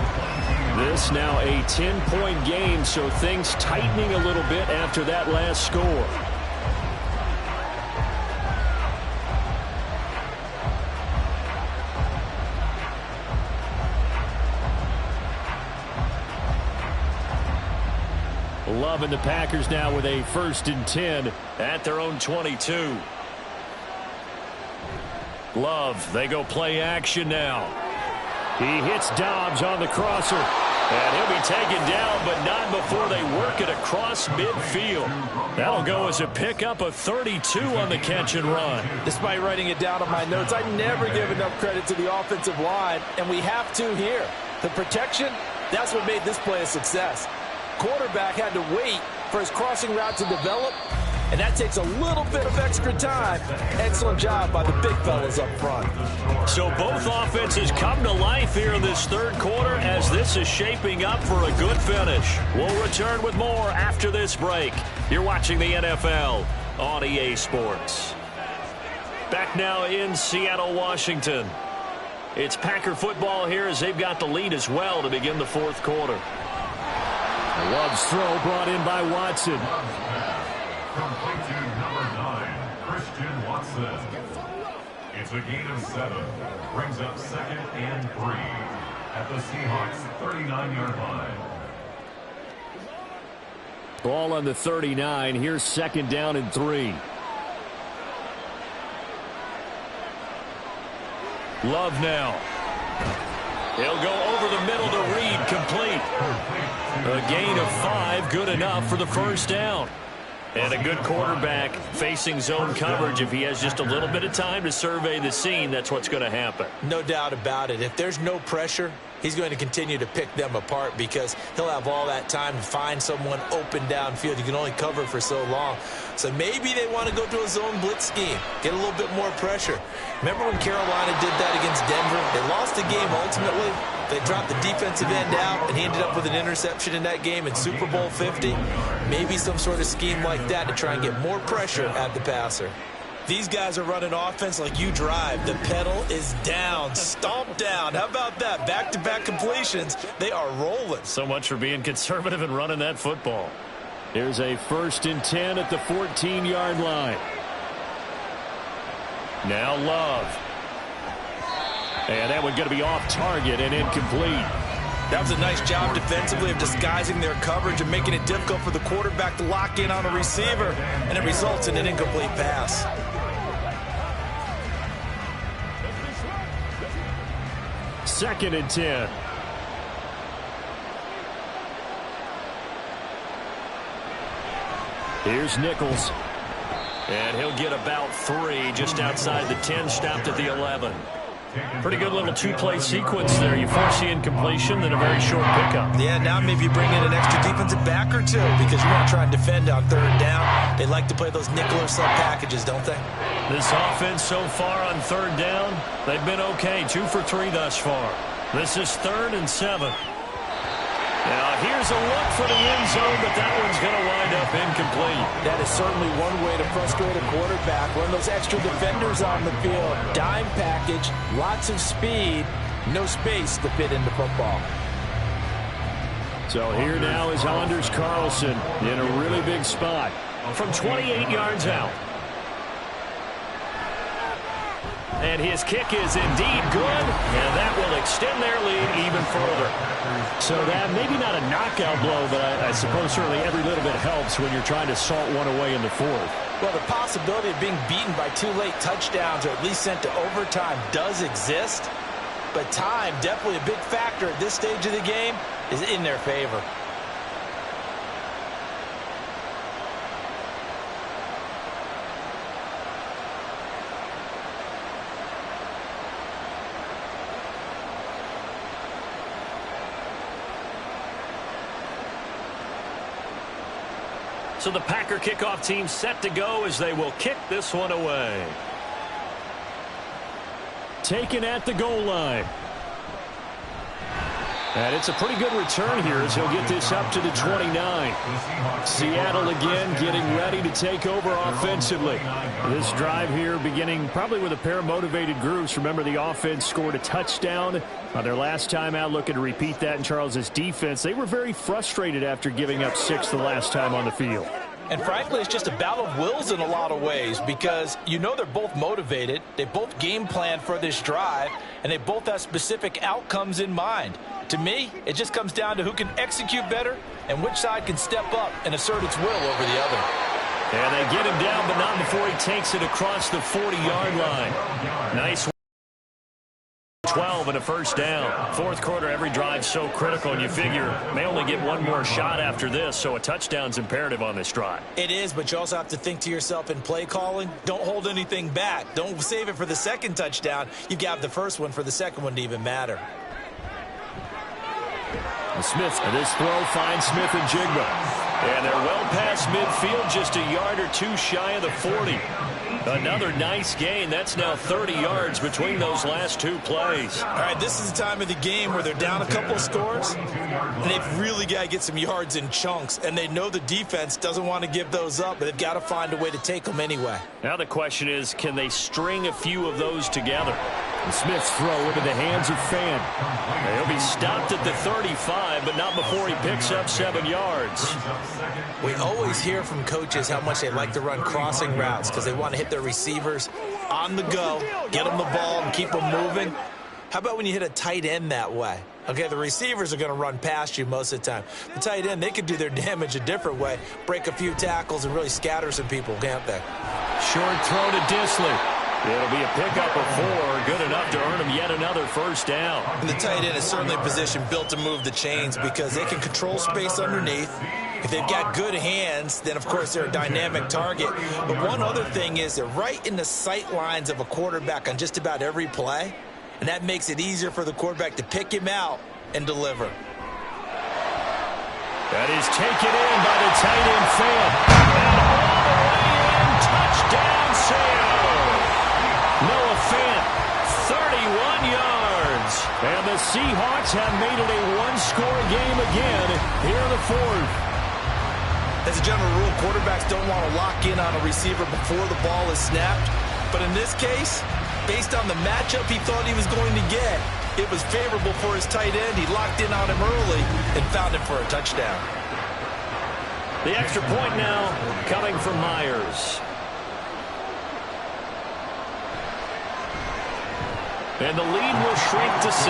This now a 10-point game, so things tightening a little bit after that last score. Love and the Packers now with a 1st and 10 at their own 22. Love, they go play action now. He hits Dobbs on the crosser. And he'll be taken down, but not before they work it across midfield. That'll go as a pickup of 32 on the catch and run. Despite writing it down on my notes, I never give enough credit to the offensive line, and we have to here. The protection, that's what made this play a success. Quarterback had to wait for his crossing route to develop, and that takes a little bit of extra time. Excellent job by the big fellas up front. So both offenses come to life here in this 3rd quarter as this is shaping up for a good finish. We'll return with more after this break. You're watching the NFL on EA Sports. Back now in Seattle, Washington. It's Packer football here as they've got the lead as well to begin the 4th quarter. Love's throw brought in by Watson. Complete to number 9, Christian Watson. It's a gain of 7. Brings up 2nd and 3 at the Seahawks 39-yard line. Ball on the 39. Here's 2nd down and 3. Love now. He'll go over the middle to Reed, complete. A gain of 5, good enough for the 1st down. And a good quarterback facing zone coverage. If he has just a little bit of time to survey the scene, that's what's going to happen. No doubt about it. If there's no pressure, he's going to continue to pick them apart because he'll have all that time to find someone open downfield. You can only cover for so long. So maybe they want to go to a zone blitz scheme, get a little bit more pressure. Remember when Carolina did that against Denver? They lost the game ultimately. They dropped the defensive end out, and he ended up with an interception in that game in Super Bowl 50. Maybe some sort of scheme like that to try and get more pressure at the passer. These guys are running offense like you drive. The pedal is down, stomped down. How about that? Back-to-back completions. They are rolling. So much for being conservative and running that football. Here's a 1st and 10 at the 14-yard line. Now Love. And that one's going to be off target and incomplete. That was a nice job defensively of disguising their coverage and making it difficult for the quarterback to lock in on a receiver, and it results in an incomplete pass. Second and 10. Here's Nichols. And he'll get about 3 just outside the 10, stopped at the 11. Pretty good little 2-play sequence there. You force the incompletion, then a very short pickup. Yeah, now maybe you bring in an extra defensive back or 2 because you want to try and defend on 3rd down. They like to play those nickel or sub packages, don't they? This offense so far on 3rd down, they've been okay. 2 for 3 thus far. This is 3rd and 7. Now here's a look for the end zone, but that one's going to wind up incomplete. That is certainly one way to frustrate a quarterback. Run those extra defenders on the field. Dime package, lots of speed, no space to fit into football. So here now is Anders Carlson in a really big spot from 28 yards out. And his kick is indeed good, and that will extend their lead even further. So that maybe not a knockout blow, but I suppose certainly every little bit helps when you're trying to salt one away in the 4th. Well, the possibility of being beaten by 2 late touchdowns or at least sent to overtime does exist, but time, definitely a big factor at this stage of the game, is in their favor. So the Packer kickoff team set to go as they will kick this one away. Taken at the goal line. And it's a pretty good return here as he'll get this up to the 29. Seattle again getting ready to take over offensively. This drive here beginning probably with a pair of motivated groups. Remember, the offense scored a touchdown on their last time out. Looking to repeat that in Charles's defense. They were very frustrated after giving up 6 the last time on the field. And frankly, it's just a battle of wills in a lot of ways because you know they're both motivated. They both game plan for this drive, and they both have specific outcomes in mind. To me, it just comes down to who can execute better and which side can step up and assert its will over the other. And they get him down, but not before he takes it across the 40-yard line. Nice 12 and a first down. Fourth quarter, every drive's so critical, and you figure may only get one more shot after this, so a touchdown's imperative on this drive. It is, but you also have to think to yourself in play calling, don't hold anything back. Don't save it for the second touchdown. You got the first one for the second one to even matter. Smith, this throw finds Smith and Jigba. And they're well past midfield, just a yard or two shy of the 40. Another nice gain. That's now 30 yards between those last two plays. All right, this is the time of the game where they're down a couple of scores, and they've really got to get some yards in chunks, and they know the defense doesn't want to give those up, but they've got to find a way to take them anyway. Now the question is, can they string a few of those together? Smith's throw into the hands of Fan. He'll be stopped at the 35, but not before he picks up 7 yards. We always hear from coaches how much they like to run crossing routes because they want to hit their receivers on the go, get them the ball, and keep them moving. How about when you hit a tight end that way? Okay, the receivers are going to run past you most of the time. The tight end, they could do their damage a different way, break a few tackles, and really scatter some people, can't they? Short throw to Disley. It'll be a pickup of 4, good enough to earn him yet another first down. And the tight end is certainly a position built to move the chains because they can control space underneath. If they've got good hands, then, of course, they're a dynamic target. But one other thing is they're right in the sight lines of a quarterback on just about every play, and that makes it easier for the quarterback to pick him out and deliver. That is taken in by the tight end Fan. And all the way in, touchdown Seattle. Noah Fant, 31 yards. And the Seahawks have made it a one-score game again here in the fourth. As a general rule, quarterbacks don't want to lock in on a receiver before the ball is snapped. But in this case, based on the matchup he thought he was going to get, it was favorable for his tight end. He locked in on him early and found him for a touchdown. The extra point now coming from Myers. And the lead will shrink to 6.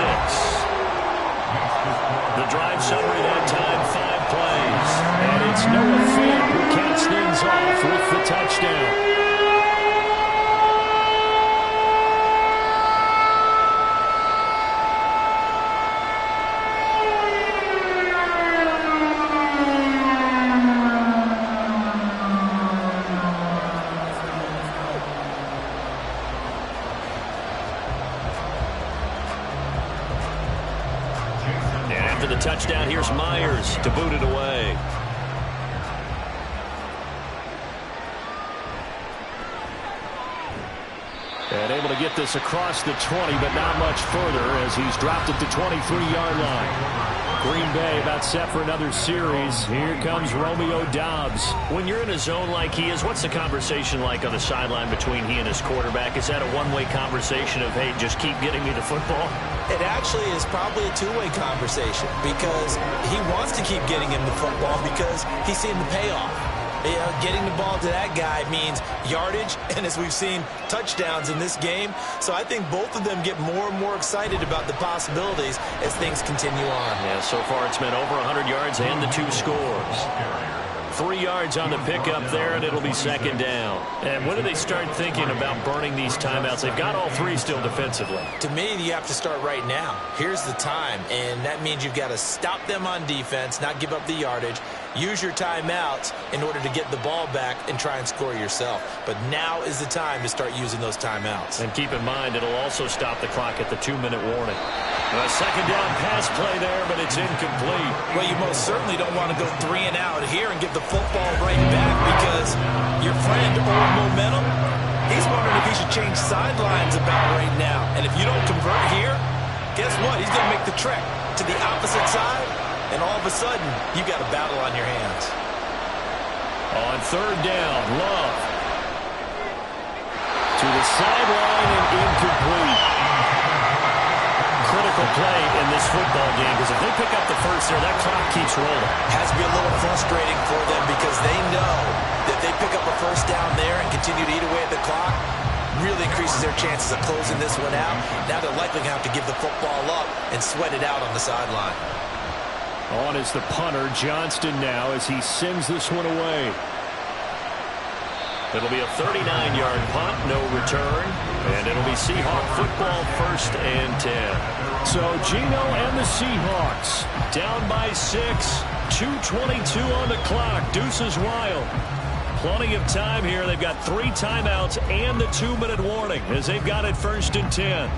The drive summary that time, 5 plays. And it's Noah Fant who counts things off with the touchdown. The touchdown, here's Myers to boot it away. And able to get this across the 20, but not much further as he's dropped at the 23-yard line. Green Bay about set for another series. Here comes Romeo Doubs. When you're in a zone like he is, what's the conversation like on the sideline between he and his quarterback? Is that a one-way conversation of, hey, just keep getting me the football? It actually is probably a two-way conversation because he wants to keep getting him the football because he's seen the payoff. Getting the ball to that guy means yardage, and as we've seen, touchdowns in this game. So I think both of them get more and more excited about the possibilities as things continue on. Yeah, so far it's been over 100 yards and the 2 scores. 3 yards on the pickup there, and it'll be second down. And when do they start thinking about burning these timeouts? They've got all 3 still defensively. To me, you have to start right now. Here's the time, and that means you've got to stop them on defense, not give up the yardage. Use your timeouts in order to get the ball back and try and score yourself. But now is the time to start using those timeouts. And keep in mind, it'll also stop the clock at the 2-minute warning. A second down pass play there, but it's incomplete. Well, you most certainly don't want to go 3 and out here and give the football right back because your friend, old momentum, he's wondering if he should change sidelines about right now. And if you don't convert here, guess what? He's going to make the trek to the opposite side, and all of a sudden, you got a battle on your hands. On third down, Love. To the sideline and incomplete. Critical play in this football game, because if they pick up the first there, that clock keeps rolling. Has to be a little frustrating for them because they know that they pick up a first down there and continue to eat away at the clock, really increases their chances of closing this one out. Now they're likely going to have to give the football up and sweat it out on the sideline. On is the punter, Johnston, now as he sends this one away. It'll be a 39-yard punt, no return, and it'll be Seahawk football, 1st and 10. So Gino and the Seahawks down by 6, 2:22 on the clock. Deuces wild. Plenty of time here. They've got 3 timeouts and the 2-minute warning as they've got it 1st and 10.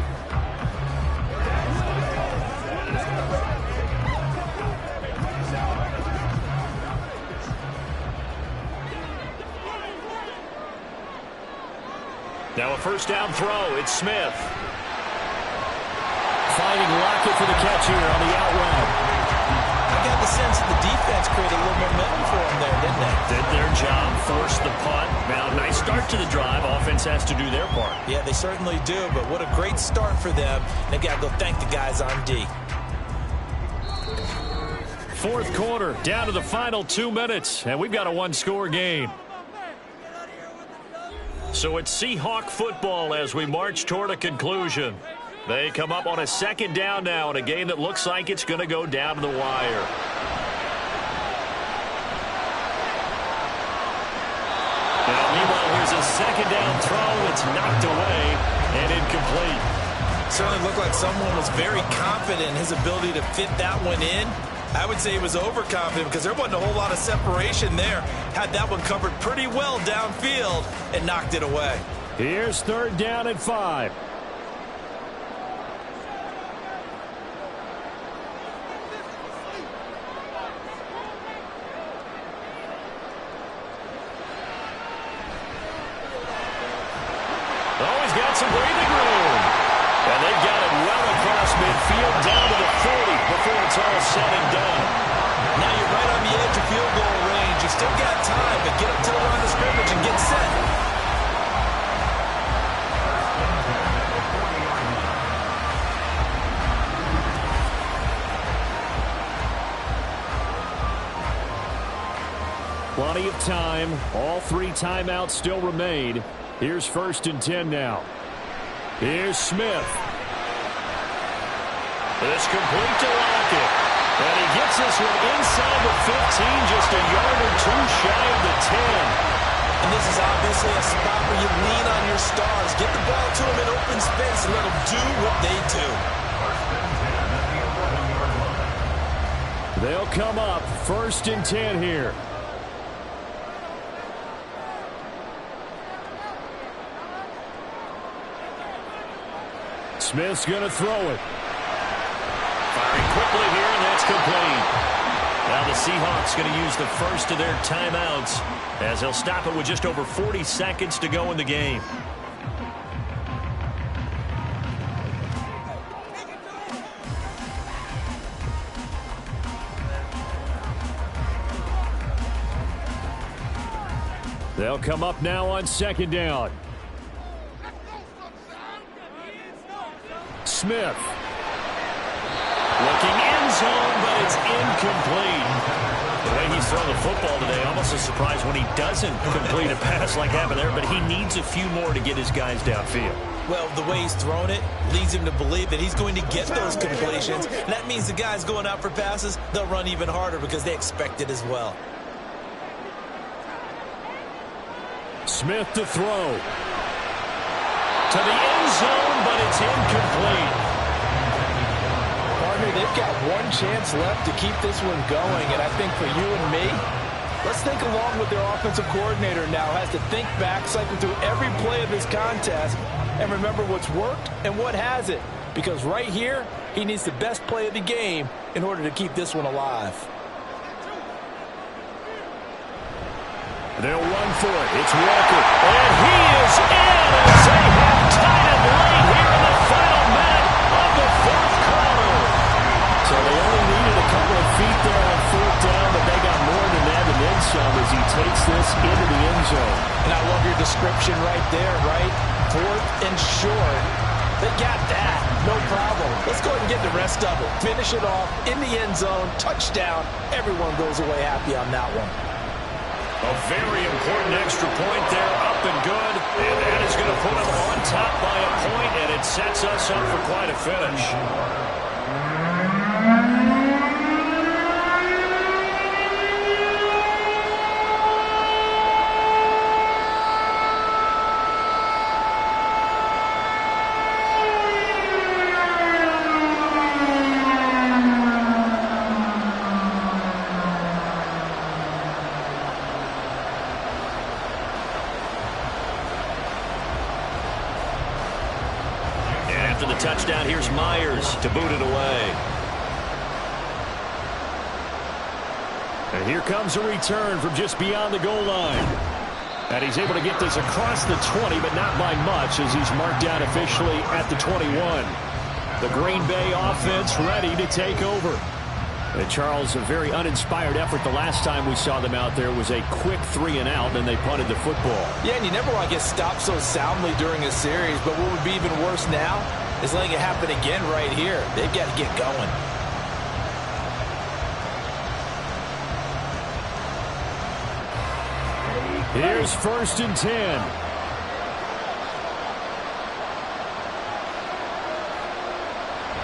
Now a first down throw. It's Smith. Finding Lockett for the catch here on the out route. I got the sense that the defense created a little momentum for them there, didn't they? Did their job, forced the punt. Now, nice start to the drive. Offense has to do their part. Yeah, they certainly do, but what a great start for them. They've got to go thank the guys on D. 4th quarter, down to the final 2 minutes, and we've got a 1-score game. So it's Seahawk football as we march toward a conclusion. They come up on a 2nd down now in a game that looks like it's going to go down to the wire. Now, meanwhile, here's a 2nd down throw. It's knocked away and incomplete. Certainly looked like someone was very confident in his ability to fit that one in. I would say he was overconfident because there wasn't a whole lot of separation there. Had that one covered pretty well downfield and knocked it away. Here's 3rd down and 5. Oh, he's got some breathing room. And they've got it well across midfield down to the 40 before it's all said and done. Now you're right on the edge of field goal range. You still got time, but get up to the line of scrimmage and get set. Plenty of time. All 3 timeouts still remain. Here's 1st and 10 now. Here's Smith. It's complete to Lockett. And he gets this one inside the 15, just a yard or 2 shy of the 10. And this is obviously a spot where you lean on your stars. Get the ball to them in open space and let them do what they do. They'll come up 1st and 10 here. Smith's going to throw it. Firing quickly here, and that's complete. Now the Seahawks going to use the first of their timeouts as they'll stop it with just over 40 seconds to go in the game. They'll come up now on 2nd down. Smith. Looking end zone, but it's incomplete. The way he's throwing the football today, almost a surprise when he doesn't complete a pass like happened there, but he needs a few more to get his guys downfield. Well, the way he's thrown it leads him to believe that he's going to get those completions. And that means the guys going out for passes, they'll run even harder because they expect it as well. Smith to throw. To the end zone, but it's incomplete. Partner, they've got one chance left to keep this one going, and I think for you and me, let's think along with their offensive coordinator now. Has to think back, cycle through every play of this contest, and remember what's worked and what hasn't. Because right here, he needs the best play of the game in order to keep this one alive. They'll run for it. It's Walker. And he is in as they have tied it late here in the final minute of the 4th quarter. So they only needed a couple of feet there on fourth down, but they got more than that and then some as he takes this into the end zone. And I love your description right there, right? Fourth and short. They got that. No problem. Let's go ahead and get the rest of it. Finish it off in the end zone. Touchdown. Everyone goes away happy on that one. A very important extra point there, up and good. And that is going to put them on top by a point, and it sets us up for quite a finish. After the touchdown, here's Myers to boot it away. And here comes a return from just beyond the goal line. And he's able to get this across the 20, but not by much as he's marked down officially at the 21. The Green Bay offense ready to take over. And Charles, a very uninspired effort the last time we saw them out there was a quick 3-and-out, then they punted the football. Yeah, and you never want to get stopped so soundly during a series, but what would be even worse now is letting it happen again right here. They've got to get going. Here's 1st and 10.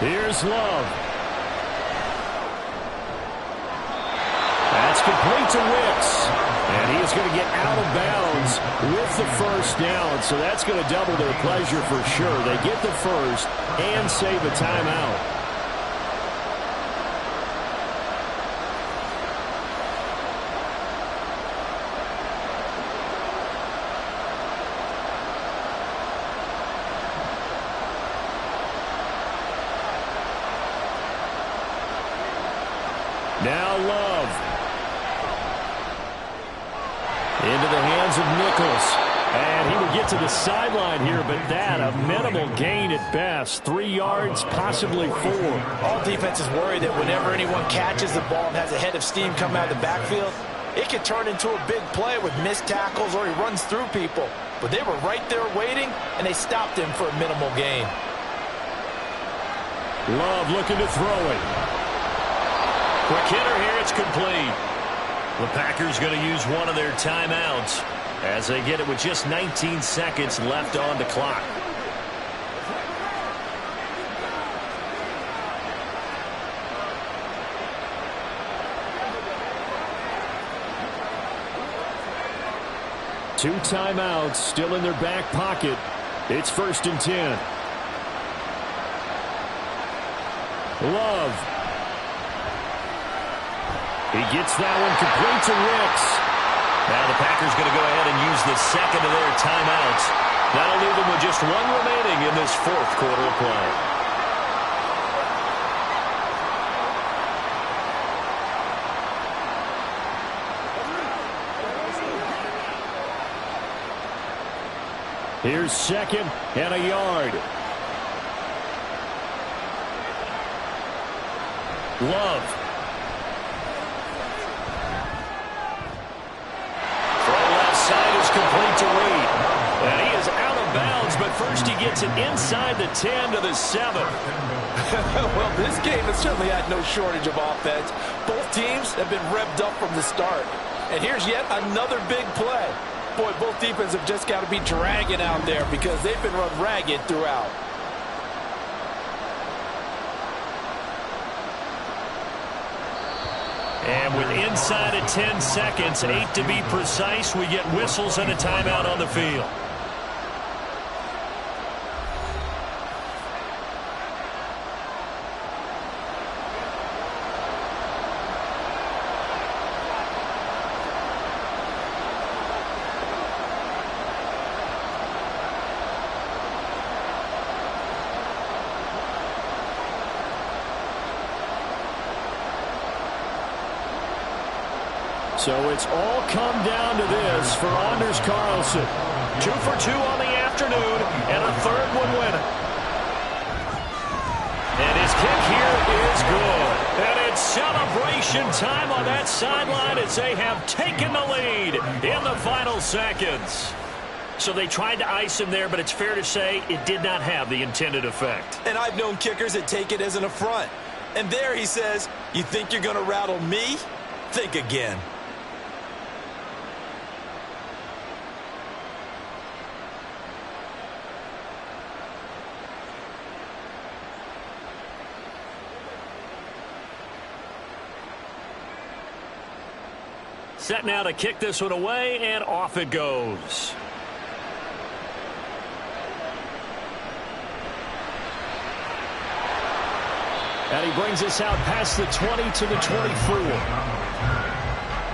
Here's Love. That's complete to Wicks. And he is going to get out of bounds with the first down. So that's going to double their pleasure for sure. They get the first and save a timeout. Now Love. Into the hands of Nichols. And he will get to the sideline here, but that a minimal gain at best. 3 yards, possibly 4. All defenses worry that whenever anyone catches the ball and has a head of steam come out of the backfield, it can turn into a big play with missed tackles or he runs through people. But they were right there waiting, and they stopped him for a minimal gain. Love looking to throw it. Quick hitter here, it's complete. The Packers going to use one of their timeouts as they get it with just 19 seconds left on the clock. Two timeouts still in their back pocket. It's 1st and 10. Love. He gets that one complete to Wicks. Now the Packers going to go ahead and use the second of their timeouts. That'll leave them with just one remaining in this 4th quarter of play. Here's 2nd and a yard. Love. Complete to Reed. And he is out of bounds, but first he gets it inside the 10 to the 7. Well, this game has certainly had no shortage of offense. Both teams have been revved up from the start. And here's yet another big play. Boy, both defenses have just got to be dragging out there because they've been run ragged throughout. And with inside of 10 seconds, 8 to be precise, we get whistles and a timeout on the field. So it's all come down to this for Anders Carlson. 2 for 2 on the afternoon and a 3rd one winning. And his kick here is good. it's celebration time on that sideline as they have taken the lead in the final seconds. So they tried to ice him there, but it's fair to say it did not have the intended effect. And I've known kickers that take it as an affront. And there he says, you think you're going to rattle me? Think again. Set now to kick this one away, and off it goes. And he brings us out past the 20 to the 24. The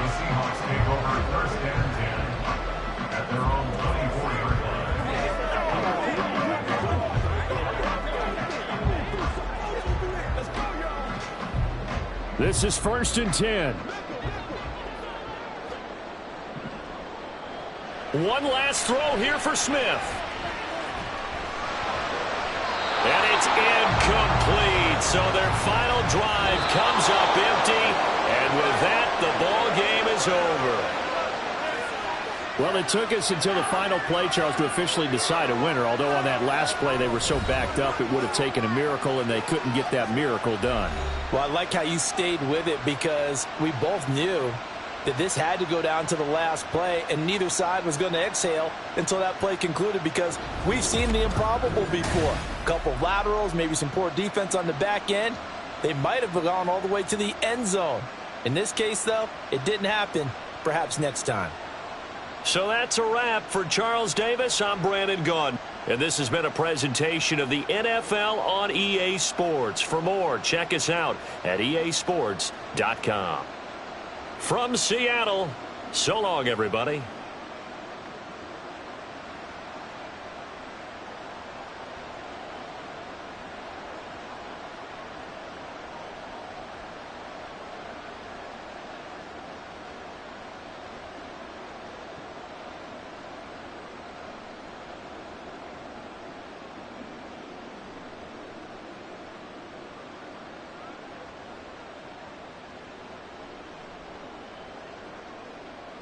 Seahawks take over first and 10 at their own 24-yard line. This is first and 10. One last throw here for Smith. And it's incomplete. So their final drive comes up empty. And with that, the ball game is over. Well, it took us until the final play, Charles, to officially decide a winner. Although on that last play they were so backed up, it would have taken a miracle, and they couldn't get that miracle done. Well, I like how you stayed with it because we both knew that this had to go down to the last play, and neither side was going to exhale until that play concluded because we've seen the improbable before. A couple of laterals, maybe some poor defense on the back end. They might have gone all the way to the end zone. In this case, though, it didn't happen. Perhaps next time. So that's a wrap for Charles Davis. I'm Brandon Gaudin, and this has been a presentation of the NFL on EA Sports. For more, check us out at easports.com. From Seattle, so long, everybody.